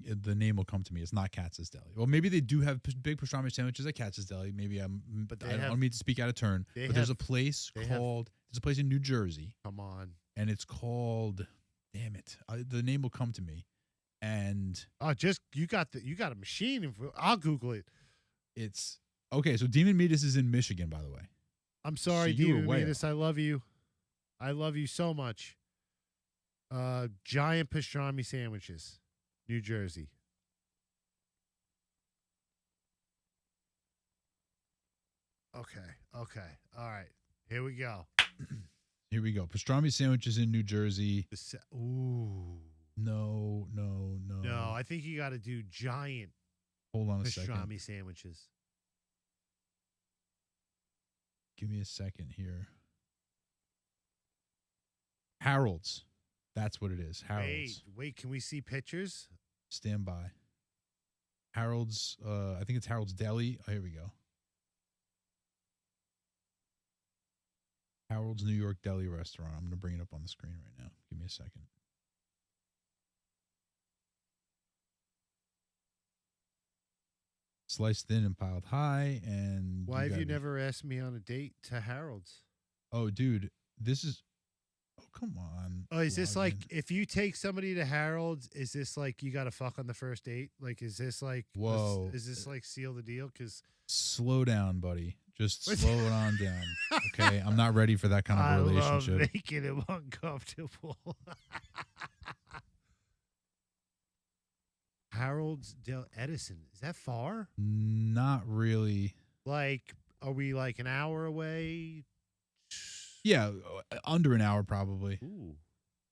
the name will come to me. It's not Katz's Deli. Well, maybe they do have big pastrami sandwiches at Katz's Deli. Maybe But I they have- don't mean to speak out of turn. they But there's a have- place they have- called there's a place in New Jersey, Come on. and it's called, damn it, the name will come to me, and Oh, just you got a machine. I'll Google it. it's okay. So Demon Meatus is in Michigan, by the way. I'm sorry, So you were Demon way Menace. I love you. I love you so much. Giant pastrami sandwiches, New Jersey. Okay. All right. Here we go. Here we go. Pastrami sandwiches in New Jersey. Ooh. No. No, I think you got to do giant Hold on a second. pastrami sandwiches. Give me a second here. Harold's. That's what it is. Harold's. Wait. Can we see pictures? Stand by. Harold's. I think it's Harold's Deli. Oh, here we go. Harold's New York Deli Restaurant. I'm going to bring it up on the screen right now. Give me a second. Sliced thin and piled high. And Why have you gotta be- never asked me on a date to Harold's? Oh, dude, this is. Oh, come on. Oh, is this like Logan. if you take somebody to Harold's? Is this like you got to fuck on the first date? Like, is this like Whoa. Is this like seal the deal? Because Slow down, buddy. Just slow it on down. Okay, I'm not ready for that kind of I a love relationship. making him uncomfortable. Harold's Del Edison, is that far? Not really. Like, are we like an hour away? Yeah, under an hour probably. Ooh.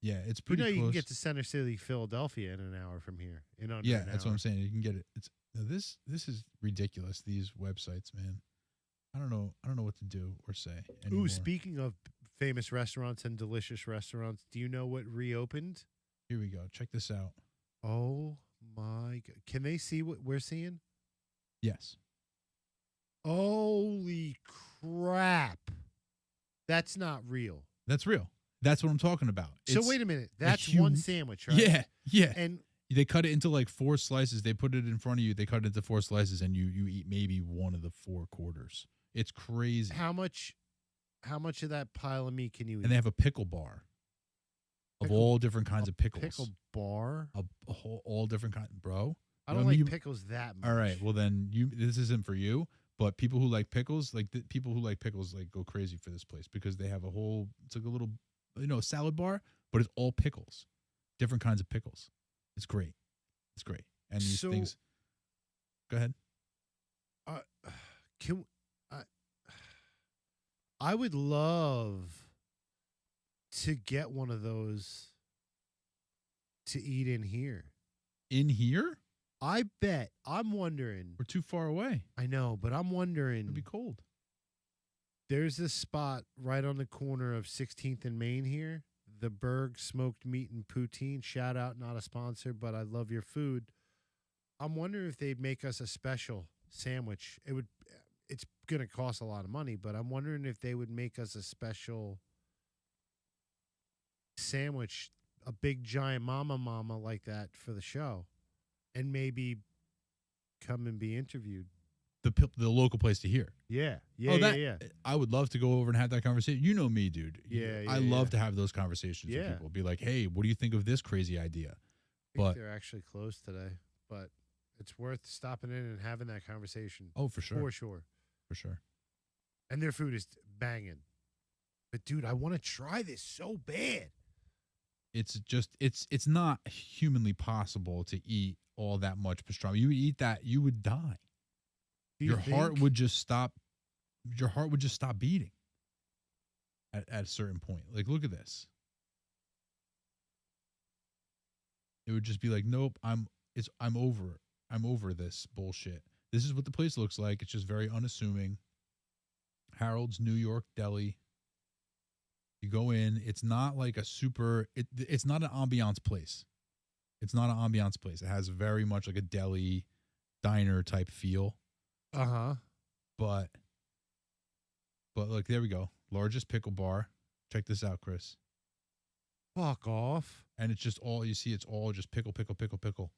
Yeah, it's You pretty know, you close. can get to Center City, Philadelphia in an hour from here. In under yeah, an that's hour. what I'm saying. You can get it. It's now this is ridiculous. These websites, man. I don't know what to do or say anymore. Ooh, speaking of famous restaurants and delicious restaurants, do you know what reopened? Here we go. Check this out. Oh my God. Can they see what we're seeing? Yes. Holy crap. That's not real. That's real. That's what I'm talking about. So It's wait a minute. a That's one hum- sandwich, right? Yeah, yeah. And They cut it into like 4 slices. They put it in front of you. They cut it into 4 slices, and you eat maybe one of the 4 quarters. It's crazy. how much of that pile of meat can you eat? And they have a pickle bar of Pickle- all different kinds of pickles. Pickle bar? A whole, all different kinds, bro. I don't I like mean, you- pickles that much. All right, well then this isn't for you. But people who like pickles, people who like pickles, like go crazy for this place because they have a whole. It's like a little, salad bar, but it's all pickles, different kinds of pickles. It's great. It's great. And these So- things. Go ahead. Can I would love to get one of those to eat in here. In here, I bet. I'm wondering. we're too far away. I know, but I'm wondering. It'd be cold. There's this spot right on the corner of 16th and Main here. The Berg Smoked Meat and Poutine. Shout out, not a sponsor, but I love your food. I'm wondering if they'd make us a special sandwich. It's going to cost a lot of money, but I'm wondering if they would make us a special sandwich, a big giant mama like that for the show, and maybe come and be interviewed. The local place to hear. Yeah. I would love to go over and have that conversation. You know me, dude. Yeah, I love to have those conversations with people. Be like, hey, what do you think of this crazy idea? I think they're actually closed today, but it's worth stopping in and having that conversation. Oh, for sure. For sure. For sure. And their food is banging. But dude, I want to try this so bad. It's just it's not humanly possible to eat all that much pastrami. You eat that, you would die. Your heart would just stop. Your heart would just stop beating at a certain point. Like, look at this. It would just be like, nope, I'm over it. I'm over this bullshit. This is what the place looks like. It's just very unassuming. Harold's New York Deli. You go in. It's not like a super. It's not an ambiance place. It's not an ambiance place. It has very much like a deli, diner type feel. But look, there we go. Largest pickle bar. Check this out, Chris. Fuck off. And it's just all you see. It's all just pickle, pickle, pickle, pickle.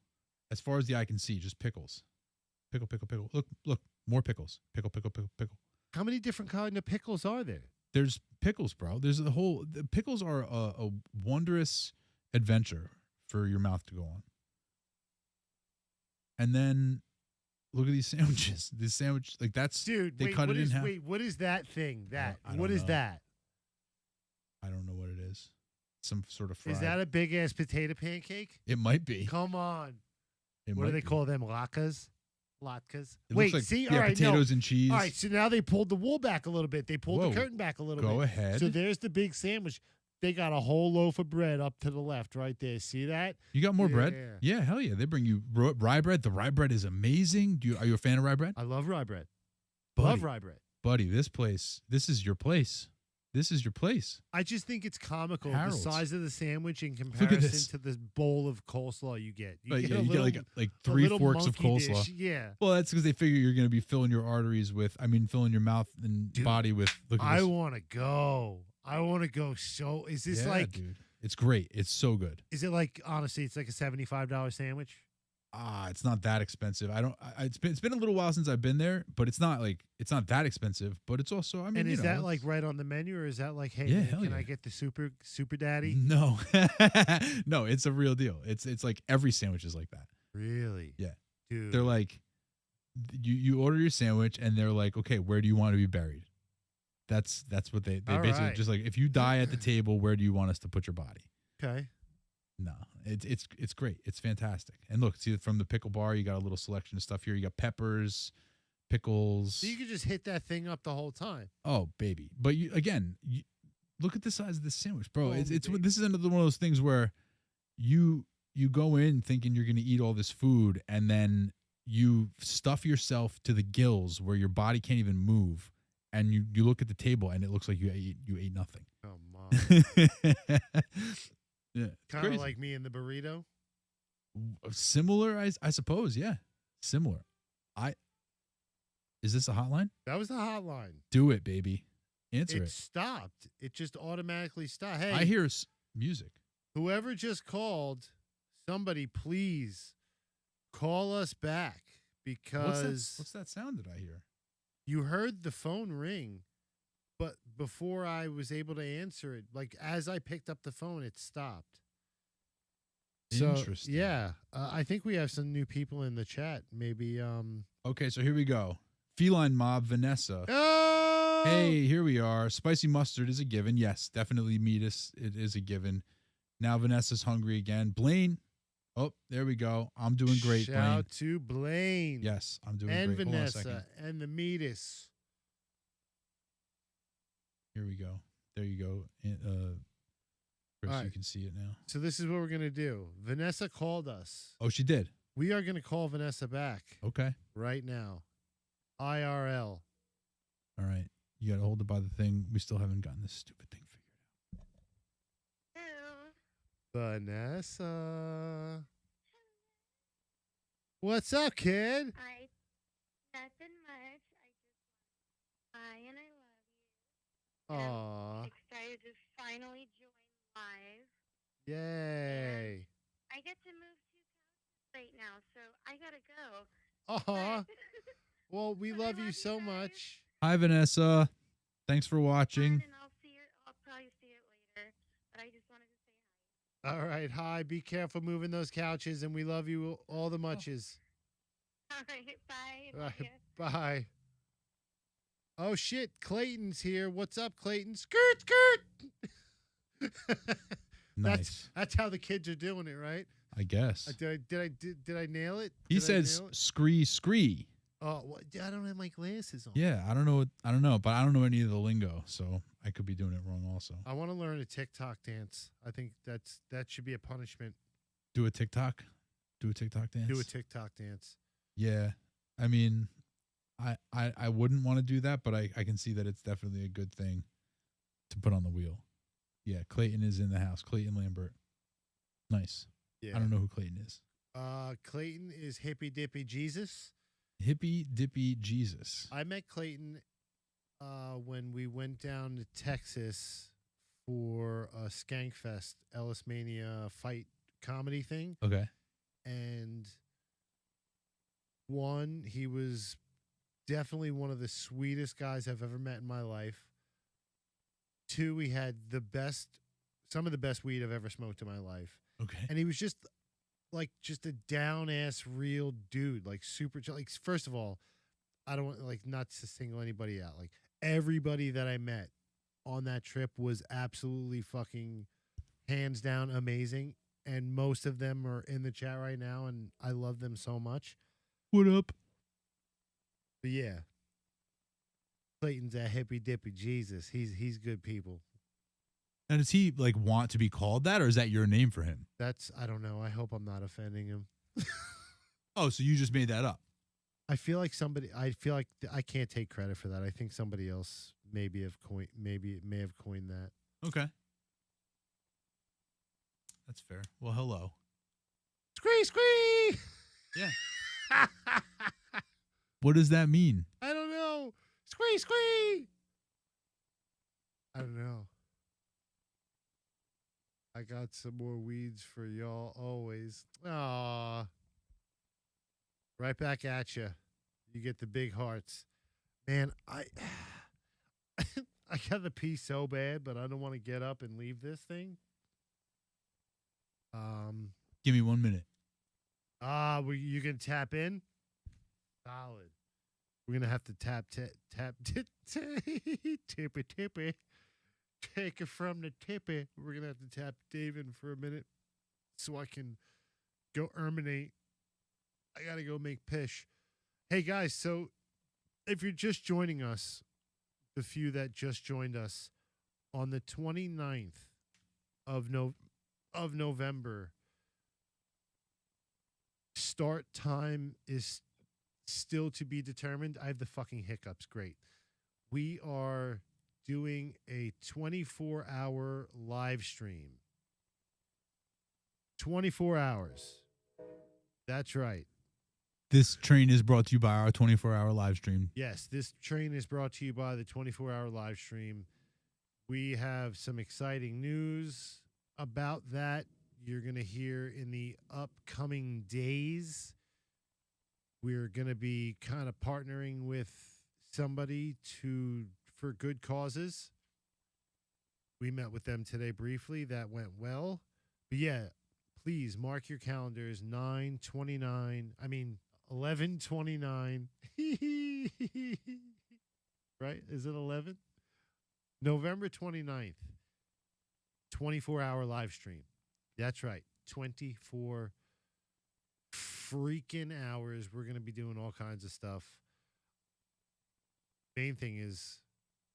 As far as the eye can see, just pickles. Pickle, pickle, pickle. Look, more pickles. Pickle, pickle, pickle, pickle. How many different kind of pickles are there? There's pickles, bro. The pickles are a wondrous adventure for your mouth to go on. And then look at these sandwiches. This sandwich, like that's dude. They cut it in half. Wait, what is that thing? What is that? I don't know what it is. Some sort of fried. Is that a big ass potato pancake? It might be. Come on. It what do they call them? Latkes? Wait, like, see, all right, potatoes and cheese. All right, so now they pulled the wool back a little bit. They pulled the curtain back a little bit. Go ahead. So there's the big sandwich. They got a whole loaf of bread up to the left right there. See that? You got more bread? Yeah, hell yeah. They bring you rye bread. The rye bread is amazing. Are you a fan of rye bread? I love rye bread. Love rye bread. Buddy, this is your place. This is your place. I just think it's comical, Harold's. the size of the sandwich in comparison to the bowl of coleslaw you get. You get like 3 forks of coleslaw. Dish. Yeah. Well, that's because they figure you're going to be filling your arteries filling your mouth and body with. Look at this. I want to go. So is this dude. It's great. It's so good. Is it like, honestly, it's like a $75 sandwich? It's not that expensive. It's been a little while since I've been there, but it's not that expensive. But it's also, and is that like right on the menu, or is that like, hey, can I get the super daddy? No, no, it's a real deal. It's like every sandwich is like that. Really? Yeah, dude. They're like, you order your sandwich, and they're like, okay, where do you want to be buried? That's what they basically just like, if you die at the table, where do you want us to put your body? Okay. No, it's great. It's fantastic. And look, see, from the pickle bar, you got a little selection of stuff here. You got peppers, pickles. So you could just hit that thing up the whole time. Oh, baby. But you look at the size of this sandwich, bro. This is another one of those things where you go in thinking you're going to eat all this food, and then you stuff yourself to the gills where your body can't even move, and you look at the table and it looks like you ate nothing. Oh, Mom. Yeah, kind of like me in the burrito. Similar, I suppose. Yeah, similar. Is this a hotline? That was the hotline. Do it, baby. Answer it. It stopped. It just automatically stopped. Hey, I hear music. Whoever just called, somebody please call us back, because what's that sound that I hear? You heard the phone ring. But before I was able to answer it, like as I picked up the phone, it stopped. Interesting. So, yeah, I think we have some new people in the chat. Maybe. Okay, so here we go. Feline Mob, Vanessa. Oh! Hey, here we are. Spicy mustard is a given. Yes, definitely meat it is a given. Now Vanessa's hungry again. Blaine. Oh, there we go. I'm doing great, Blaine. Shout to Blaine. Yes, I'm doing and great. Vanessa and the meatus. Here we go. There you go. Chris, right. You can see it now. So this is what we're going to do. Vanessa called us. Oh, she did? We are going to call Vanessa back. Okay. Right now. IRL. All right. You got to hold it by the thing. We still haven't gotten this stupid thing figured out. Vanessa. What's up, kid? Nothing much. And Aw. I'm excited to finally join live. Yay. I get to move 2 couches right now, so I gotta go. Aw. But, Well, we but love I you love so guys. much. Hi, Vanessa. Thanks for Fun, watching. and I'll probably see it later. But I just wanted to say hi. All right. Hi. Be careful moving those couches, and we love you all the muches. All right, bye. All Love right, ya. bye. Oh, shit. Clayton's here. What's up, Clayton? Skirt, skirt. Nice. That's how the kids are doing it, right? I guess. Did I nail it? He Did I says nail it? scree scree. Oh, what? I don't have my glasses on. Yeah, I don't know, but I don't know any of the lingo, so I could be doing it wrong also. I want to learn a TikTok dance. I think that should be a punishment. Do a TikTok dance. Do a TikTok dance. Yeah, I mean, I wouldn't want to do that, but I can see that it's definitely a good thing to put on the wheel. Yeah, Clayton is in the house. Clayton Lambert. Nice. Yeah. I don't know who Clayton is. Clayton is Hippy Dippy Jesus. Hippy Dippy Jesus. I met Clayton when we went down to Texas for a Skankfest Ellis Mania fight comedy thing. Okay. And he was definitely one of the sweetest guys I've ever met in my life. 2, he had some of the best weed I've ever smoked in my life. Okay. And he was just a down ass real dude, like super like first of all, I don't want not to single anybody out. Like everybody that I met on that trip was absolutely fucking hands down amazing. And most of them are in the chat right now and I love them so much. What up? But yeah. Clayton's a hippy dippy Jesus. He's good people. And does he want to be called that, or is that your name for him? I don't know. I hope I'm not offending him. Oh, so you just made that up? I feel like I can't take credit for that. I think somebody else may have coined that. Okay. That's fair. Well, hello. Squee squee. Yeah. What does that mean? I don't know. Squee squee. I don't know. I got some more weeds for y'all always. Aw. Right back at you. You get the big hearts. Man, I got to pee so bad, but I don't want to get up and leave this thing. Give me 1 minute. You can tap in? Solid. We're going to have to tap tippy. Take it from the tippy. We're going to have to tap Dave in for a minute so I can go erminate. I got to go make pish. Hey, guys, so if you're just joining us, the few that just joined us, on the 29th of November, start time is still to be determined. I have the fucking hiccups. Great. We are doing a 24-hour live stream. 24 hours. That's right. This train is brought to you by our 24-hour live stream. Yes, this train is brought to you by the 24-hour live stream. We have some exciting news about that. You're going to hear in the upcoming days. We're going to be kind of partnering with somebody for good causes. We met with them today briefly. That went well. But yeah, please mark your calendars 11/29. Right? Is it 11? November 29th. 24-hour live stream. That's right. 24 freaking hours. We're going to be doing all kinds of stuff. Main thing is,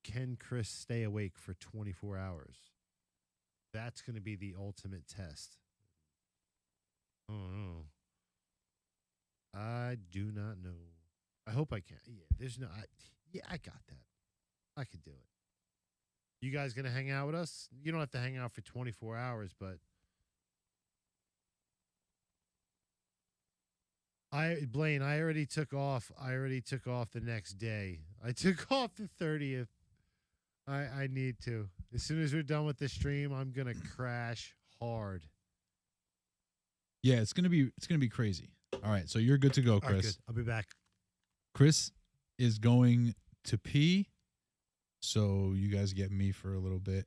can Chris stay awake for 24 hours? That's going to be the ultimate test. Oh, no. I do not know. I hope I can. Yeah, I got that. I could do it. You guys going to hang out with us? You don't have to hang out for 24 hours, but Blaine, I already took off the next day. I took off the 30th. I need to. As soon as we're done with the stream, I'm gonna crash hard. Yeah, it's gonna be crazy. All right, so you're good to go, All right, Chris. good. I'll be back. Chris is going to pee, so you guys get me for a little bit.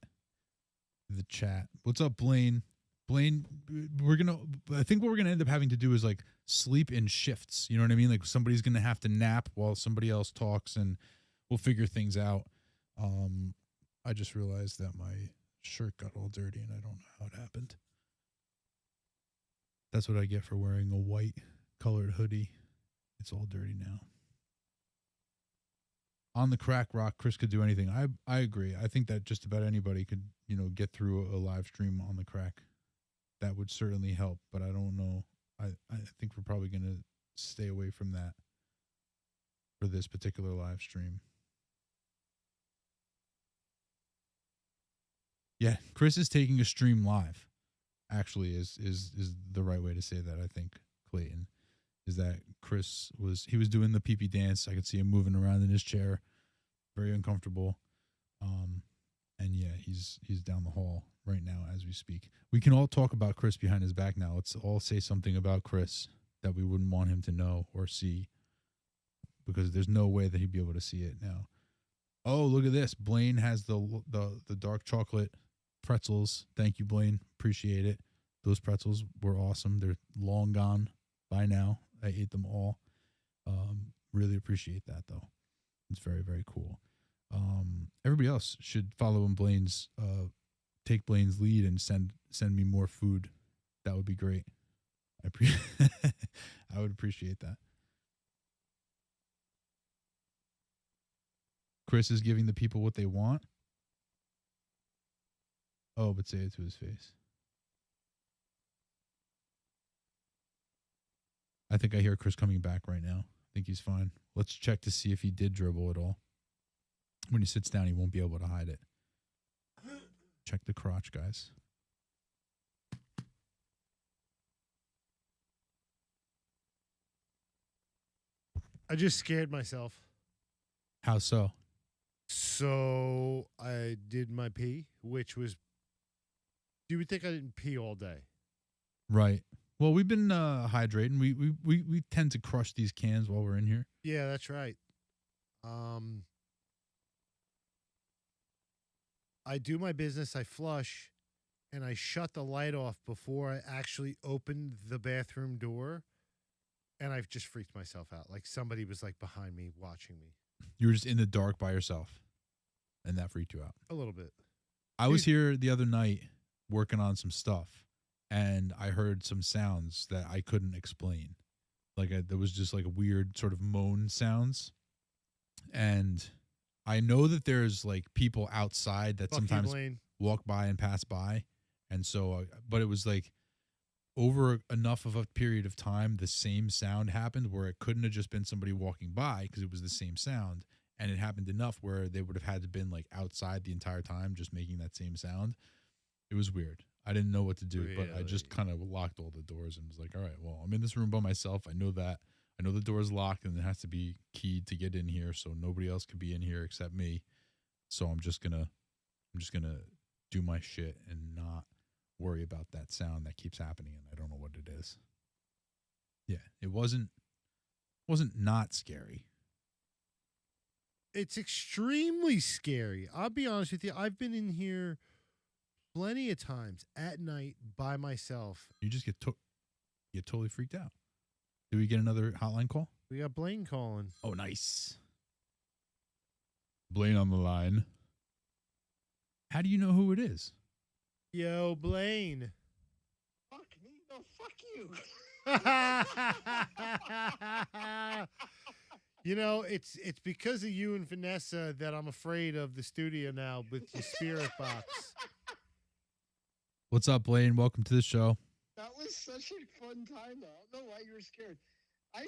The chat. What's up, Blaine? Blaine, I think what we're gonna end up having to do is like sleep in shifts. You know what I mean? Like somebody's gonna have to nap while somebody else talks, and we'll figure things out. I just realized that my shirt got all dirty, and I don't know how it happened. That's what I get for wearing a white colored hoodie. It's all dirty now. On the crack rock, Chris could do anything. I agree. I think that just about anybody could, get through a live stream on the crack. That would certainly help, but I don't know. I think we're probably going to stay away from that for this particular live stream. Yeah, Chris is taking a stream live. Actually, is the right way to say that. I think, Clayton, is that Chris was doing the pee-pee dance. I could see him moving around in his chair, very uncomfortable. And yeah, he's down the hall right now as we speak. We can all talk about Chris behind his back now. Let's all say something about Chris that we wouldn't want him to know or see, because there's no way that he'd be able to see it now. Oh, look at this. Blaine has the dark chocolate pretzels. Thank you, Blaine. Appreciate it. Those pretzels were awesome. They're long gone by now. I ate them all. Really appreciate that, though. It's very, very cool. Everybody else should follow in Blaine's, take Blaine's lead and send me more food. That would be great. I would appreciate that. Chris is giving the people what they want. Oh, but say it to his face. I think I hear Chris coming back right now. I think he's fine. Let's check to see if he did dribble at all. When he sits down, he won't be able to hide it. Check the crotch, guys. I just scared myself. How so? So I did my pee, which was. You would think I didn't pee all day. Right. Well, we've been hydrating. We tend to crush these cans while we're in here. Yeah, that's right. I do my business, I flush, and I shut the light off before I actually opened the bathroom door, and I've just freaked myself out. Like somebody was like behind me watching me. You were just in the dark by yourself, and that freaked you out. A little bit. I was here the other night working on some stuff, and I heard some sounds that I couldn't explain. There was just like a weird sort of moan sounds, and I know that there's like people outside that sometimes walk by and pass by. And so, but it was like over enough of a period of time, the same sound happened where it couldn't have just been somebody walking by because it was the same sound. And it happened enough where they would have had to been like outside the entire time, just making that same sound. It was weird. I didn't know what to do, but I just kind of locked all the doors and was like, all right, well, I'm in this room by myself. I know that. I know the door is locked and it has to be keyed to get in here, so nobody else can be in here except me. So I'm just gonna do my shit and not worry about that sound that keeps happening, and I don't know what it is. Yeah, it wasn't not scary. It's extremely scary. I'll be honest with you. I've been in here plenty of times at night by myself. You just get totally freaked out. Did we get another hotline call? We got Blaine calling. Oh, nice. Blaine on the line. How do you know who it is? Yo, Blaine. Fuck me. No, fuck you. It's because of you and Vanessa that I'm afraid of the studio now with your spirit box. What's up, Blaine? Welcome to the show. That was such a fun time, though. I don't know why you were scared. I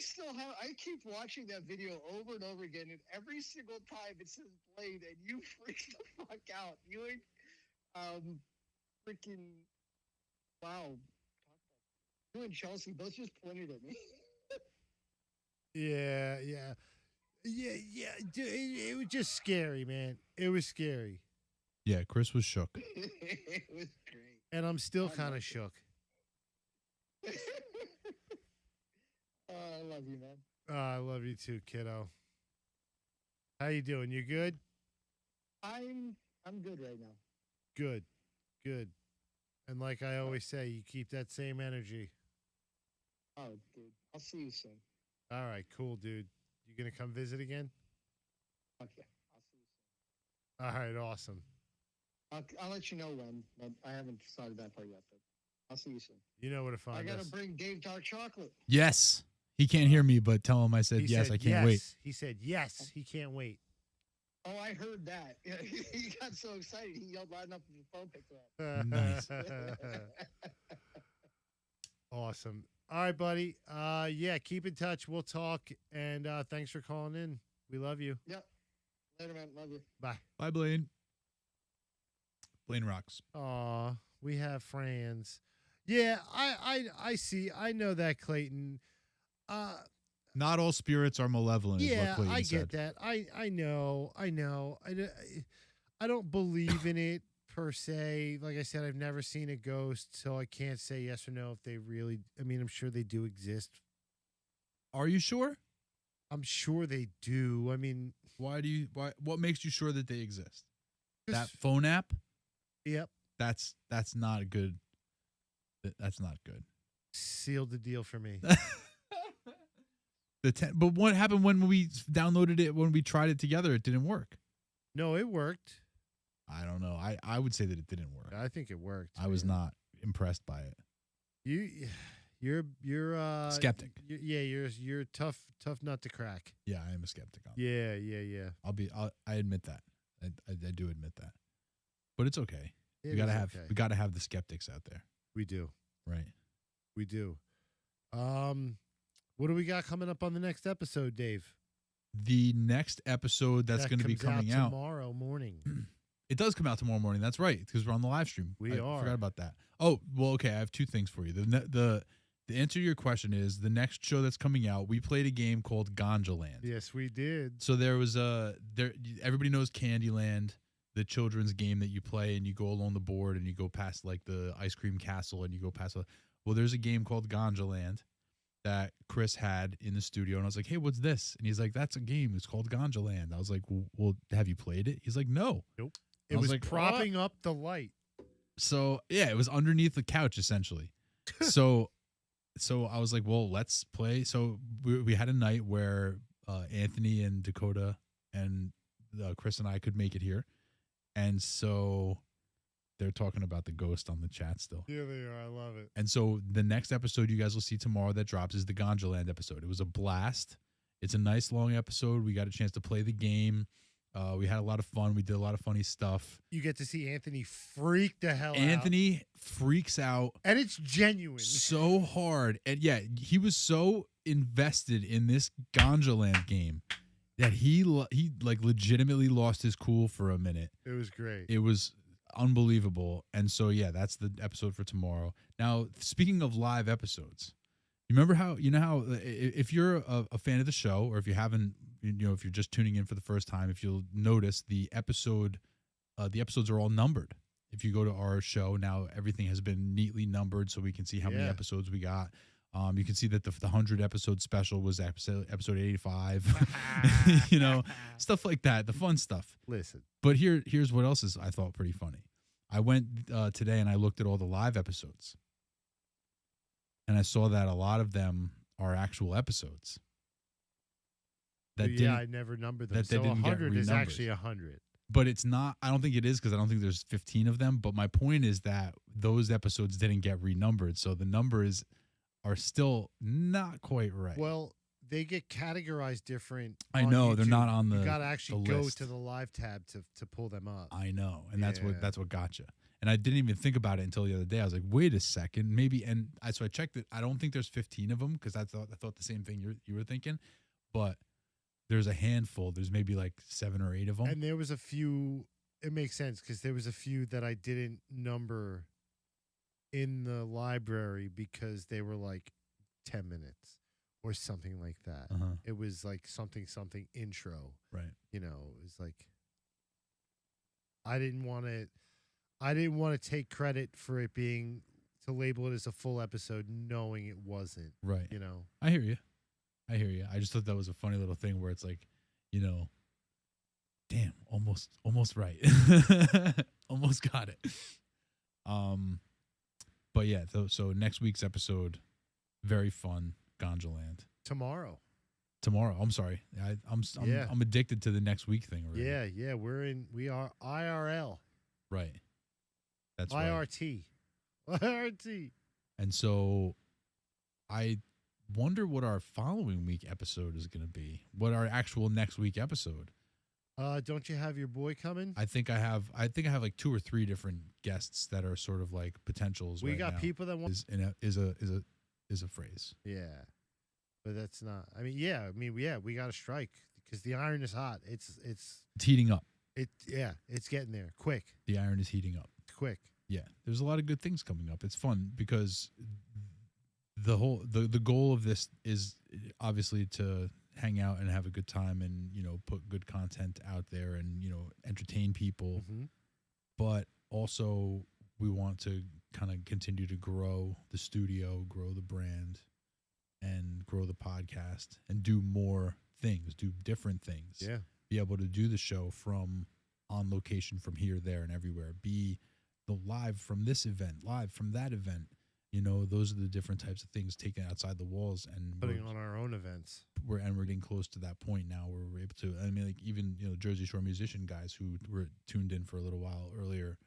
keep watching that video over and over again, and every single time it says Blaine, and you freak the fuck out. You freaking, wow. You and Chelsea both just pointed at me. Yeah. Yeah, it was just scary, man. It was scary, Yeah, Chris was shook. It was great. and I'm still I kind loved of it. shook. I love you, man. I love you too, kiddo. How you doing? You good? I'm good right now. Good, good. And like I always say, you keep that same energy. Oh, dude, I'll see you soon. All right, cool, dude. You gonna come visit again? Okay, I'll see you soon. All right, awesome. I'll let you know when, but I haven't decided that part yet. But I'll see you soon. You know where to find I gotta us. bring Dave dark chocolate. Yes. He can't hear me, but tell him I said He yes. said I can't wait. yes. He said yes. He can't wait. Oh, I heard that. He got so excited he yelled loud enough that the phone picked up. Awesome. All right, buddy. Yeah, keep in touch. We'll talk. And thanks for calling in. We love you. Yep. Later, man. Love you. Bye. Bye, Blaine. Blaine rocks. Aw, we have friends. Yeah, I see. I know that, Clayton. Not all spirits are malevolent. Is Yeah, what Clayton I said. get that. I know. I don't believe in it per se. Like I said, I've never seen a ghost, so I can't say yes or no if they really. I mean, I'm sure they do exist. Are you sure? I'm sure they do. I mean, Why do you? Why? What makes you sure that they exist? That 'cause- phone app. yep, That's not good. That's not good. sealed the deal for me. But what happened when we downloaded it? When we tried it together, it didn't work. No, it worked. I don't know. I would say that it didn't work. I think it worked. I was man. not impressed by it. You're Skeptic. Yeah, you're tough nut to crack. Yeah, I am a skeptic. Yeah. I admit that. I do admit that. But it's okay. It we gotta is have okay. we gotta have the skeptics out there, We do. right? We do. What do we got coming up on the next episode, Dave? The next episode that's That going to be comes coming out. tomorrow morning. It does come out tomorrow morning. That's right, because we're on the live stream. We I are. forgot about that. Oh, well, okay. I have two things for you. The answer to your question is the next show that's coming out. We played a game called Ganja Land. Yes, we did. So there was everybody knows Candyland, the children's game that you play and you go along the board and you go past like the ice cream castle and you go past. Well, there's a game called Ganja Land that Chris had in the studio, and I was like, "Hey, what's this?" And he's like, "That's a game. It's called Ganja Land." I was like, "Well, have you played it?" He's like, "No." Nope. I It was was like, propping up the light. So yeah, it was underneath the couch essentially. so I was like, well, let's play. So we had a night where Anthony and Dakota and Chris and I could make it here, and so they're talking about the ghost on the chat still. Yeah, they are. I love it. And so the next episode you guys will see tomorrow that drops is the Ganja Land episode. It was a blast. It's a nice long episode. We got a chance to play the game. We had a lot of fun. We did a lot of funny stuff. You get to see Anthony freak the hell out. Anthony freaks out And it's genuine. so hard. And yeah, he was so invested in this Ganja Land game that he like legitimately lost his cool for a minute. It was great. It was unbelievable. And so yeah, that's the episode for tomorrow. Now, speaking of live episodes, you remember how if you're a fan of the show, or if you haven't, if you're just tuning in for the first time, if you'll notice the episodes are all numbered. If you go to our show now, everything has been neatly numbered so we can see how many Yeah. episodes we got. You can see that the 100 episode special was episode 85, stuff like that, the fun stuff. Listen. But here's what else is I thought pretty funny. I went today and I looked at all the live episodes, and I saw that a lot of them are actual episodes. I never numbered them. that they So didn't get 100 is renumbered. actually 100. But it's not. I don't think it is, because I don't think there's 15 of them. But my point is that those episodes didn't get renumbered, so the numbers are still not quite right. Well, they get categorized different. I on know they're YouTube. not on You got to actually go list. to the live tab to pull them up. I know, and Yeah. that's what got you. And I didn't even think about it until the other day. I was like, wait a second, maybe. So I checked it. I don't think there's 15 of them, because I thought the same thing you were thinking, but there's a handful. There's maybe like 7 or 8 of them. And there was a few. It makes sense because there was a few that I didn't number in the library because they were like 10 minutes or something like that. Uh-huh. It was like something intro. Right. You know, it was like I didn't want to take credit for it being to label it as a full episode, knowing it wasn't. Right. You know, I hear you. I just thought that was a funny little thing where it's like, you know, damn, almost right. Almost got it. But yeah, so next week's episode, very fun, Ganjaland. tomorrow. Tomorrow, I'm sorry. I'm addicted to the next week thing already. Yeah, we are IRL. Right. That's right. IRT. And so I wonder what our following week episode is going to be. What our actual next week episode. Don't you have your boy coming? I think I have like 2 or 3 different guests that are sort of like potentials. We right got now. people that want is a phrase. Yeah. But that's not. I mean, we got to strike because the iron is hot. It's heating up. It's getting there quick. The iron is heating up. Quick. Yeah, there's a lot of good things coming up. It's fun because the goal of this is obviously to hang out and have a good time and, you know, put good content out there and, you know, entertain people. Mm-hmm. But also we want to kind of continue to grow the studio, grow the brand, and grow the podcast and do more things, do different things. Yeah. Be able to do the show from on location from here, there, and everywhere. Be the live from this event, live from that event. You know, those are the different types of things taken outside the walls and Putting on our own events. We're getting close to that point now where we're able to. I mean, like even, you know, Jersey Shore musician guys who were tuned in for a little while earlier,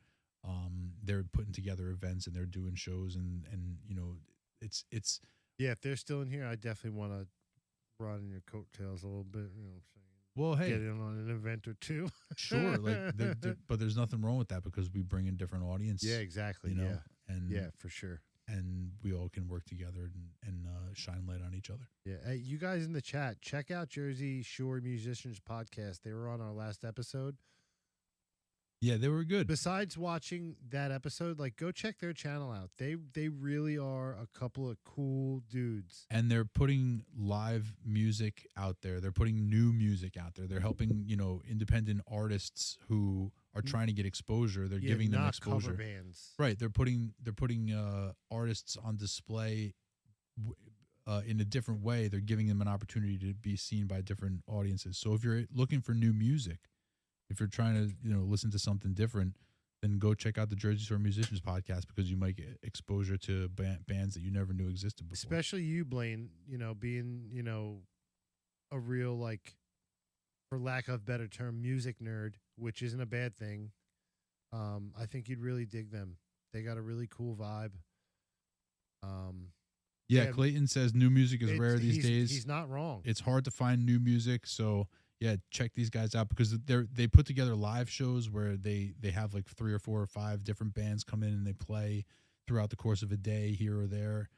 they're putting together events and they're doing shows and you know, it's. Yeah, if they're still in here, I definitely want to run in your coattails a little bit. You know what I'm saying? Well, hey, get in on an event or two. Sure, like, but there's nothing wrong with that because we bring in different audience. Yeah, exactly. You know, yeah, and yeah, for sure. And we all can work together and shine light on each other. Yeah, hey, you guys in the chat, check out Jersey Shore Musicians Podcast. They were on our last episode. Yeah, they were good. Besides watching that episode, like, go check their channel out. They really are a couple of cool dudes. And they're putting live music out there. They're putting new music out there. They're helping, you know, independent artists who are trying to get exposure. They're giving them exposure. Cover bands. Right. They're putting artists on display in a different way. They're giving them an opportunity to be seen by different audiences. So if you're looking for new music, if you're trying to, you know, listen to something different, then go check out the Jersey Shore Musicians Podcast because you might get exposure to bands that you never knew existed before. Especially you, Blaine, you know, being, you know, a real, like, for lack of a better term, music nerd, which isn't a bad thing. I think you'd really dig them. They got a really cool vibe. Yeah, Clayton says new music is rare these days. He's not wrong. It's hard to find new music, so yeah, check these guys out because they put together live shows where they have like 3 or 4 or 5 different bands come in and they play throughout the course of a day here or there.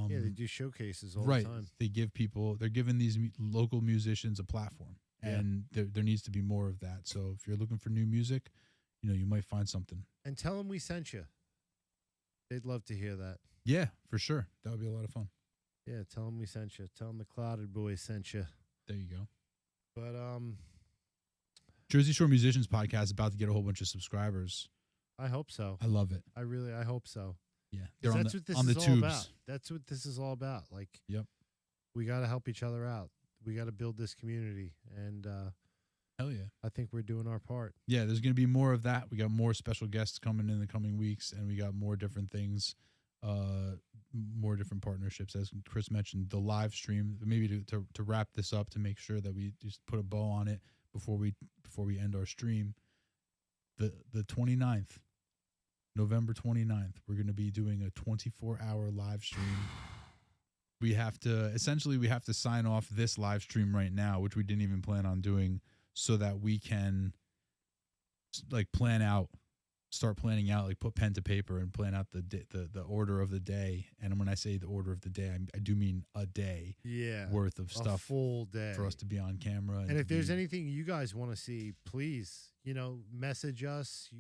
Yeah, they do showcases all the time. They're giving these local musicians a platform, and there needs to be more of that. So if you're looking for new music, you know, you might find something. And tell them we sent you. They'd love to hear that. Yeah, for sure. That would be a lot of fun. Yeah, tell them we sent you. Tell them the Clouded Boys sent you. There you go. But Jersey Shore Musicians Podcast is about to get a whole bunch of subscribers. I hope so. I love it. I hope so. Yeah, they're on what this on is the all tubes. about. That's what this is all about. Like, yep, we got to help each other out. We got to build this community, and hell yeah, I think we're doing our part. Yeah, there's going to be more of that. We got more special guests coming in the coming weeks, and we got more different things, more different partnerships. As Chris mentioned, the live stream. Maybe to wrap this up, to make sure that we just put a bow on it before we end our stream. The 29th. November 29th, we're going to be doing a 24-hour live stream. We have to sign off this live stream right now, which we didn't even plan on doing, so that we can like start planning out, like put pen to paper and plan out the order of the day. And when I say the order of the day, I do mean a day worth of stuff, a full day for us to be on camera. And if there's anything you guys want to see, please, you know, message us.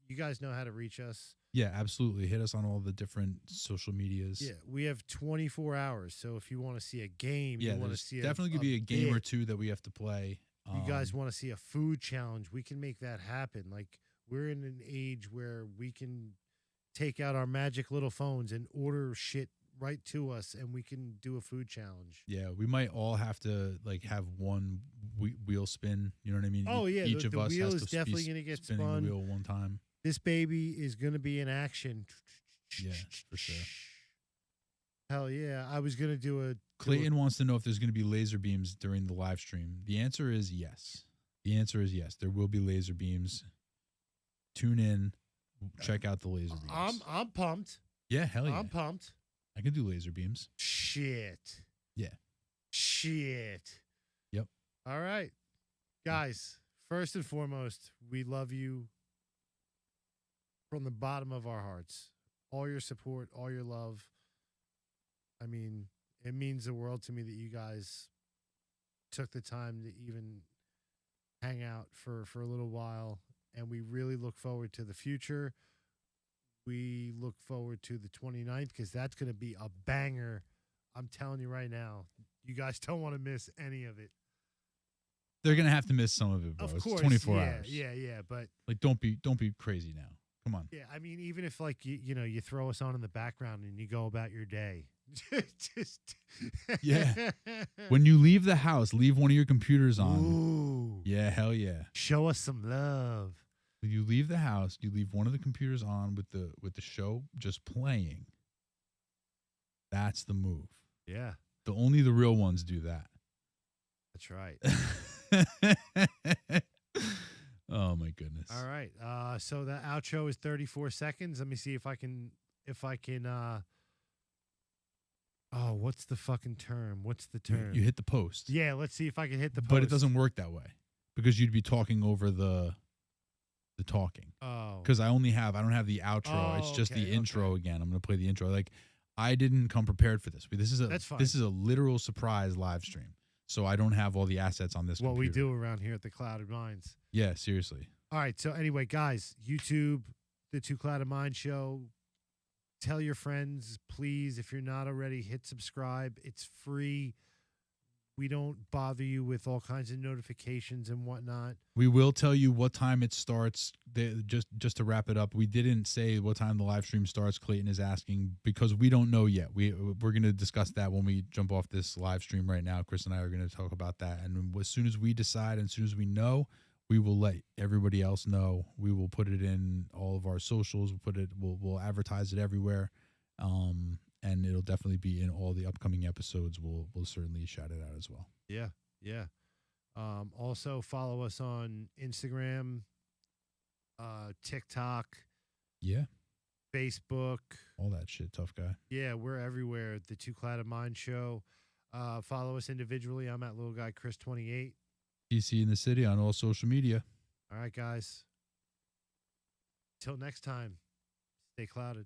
You guys know how to reach us. Yeah, absolutely. Hit us on all the different social medias. Yeah, we have 24 hours. So if you want to see a game, Yeah, you want to there's see definitely could be a game or bit, two that we have to play. you guys want to see a food challenge, we can make that happen. Like, we're in an age where we can take out our magic little phones and order shit right to us, and we can do a food challenge. Yeah, we might all have to like have one wheel spin. You know what I mean? Oh, yeah, each the of us wheel has is to definitely be gonna get spinning spun. the wheel one time. This baby is going to be in action. Yeah, for sure. Hell yeah. I was going to do a. Clayton wants to know if there's going to be laser beams during the live stream. The answer is yes. The answer is yes. There will be laser beams. Tune in. Check out the laser beams. I'm pumped. Yeah, hell yeah. I'm pumped. I can do laser beams. Shit. Yeah. Shit. Yep. All right. Guys, first and foremost, we love you from the bottom of our hearts. All your support, all your love. I mean, it means the world to me that you guys took the time to even hang out for a little while. And we really look forward to the future. We look forward to the 29th because that's going to be a banger. I'm telling you right now. You guys don't want to miss any of it. They're gonna have to miss some of it, bro. Of It's course, 24 yeah, hours. Yeah, but Like, don't be crazy now. Come on. yeah, I mean, even if like you throw us on in the background and you go about your day, just Yeah. When you leave the house, leave one of your computers on. Ooh, Yeah, hell yeah. show us some love. When you leave the house, you leave one of the computers on with the show just playing. That's the move. Yeah, Only the real ones do that. that's right. Oh my goodness. All right. So the outro is 34 seconds. Let me see if I can. Oh, what's the fucking term? What's the term? You hit the post. Yeah, let's see if I can hit the post. But it doesn't work that way because you'd be talking over the talking. Oh, Because I don't have the outro. It's just the okay, intro okay. again. I'm going to play the intro. Like, I didn't come prepared for this. That's fine. This is a literal surprise live stream. So I don't have all the assets on this what we computer. do around here at the Clouded Minds. Yeah, seriously. All right. So anyway, guys, YouTube, the Two Clouded Mind Show. Tell your friends, please. If you're not already, hit subscribe. It's free. We don't bother you with all kinds of notifications and whatnot. We will tell you what time it starts. Just to wrap it up, we didn't say what time the live stream starts. Clayton is asking because we don't know yet. We're going to discuss that when we jump off this live stream right now. Chris and I are going to talk about that. And as soon as we decide and as soon as we know, we will let everybody else know. We will put it in all of our socials. We'll advertise it everywhere. And it'll definitely be in all the upcoming episodes. We'll certainly shout it out as well. Yeah. Yeah. Also follow us on Instagram, TikTok, Yeah. Facebook. All that shit, tough guy. Yeah, we're everywhere. The Two Clouded Mind Show. Follow us individually. I'm at Little Guy Chris 28. DC in the city on all social media. All right, guys. Till next time, stay clouded.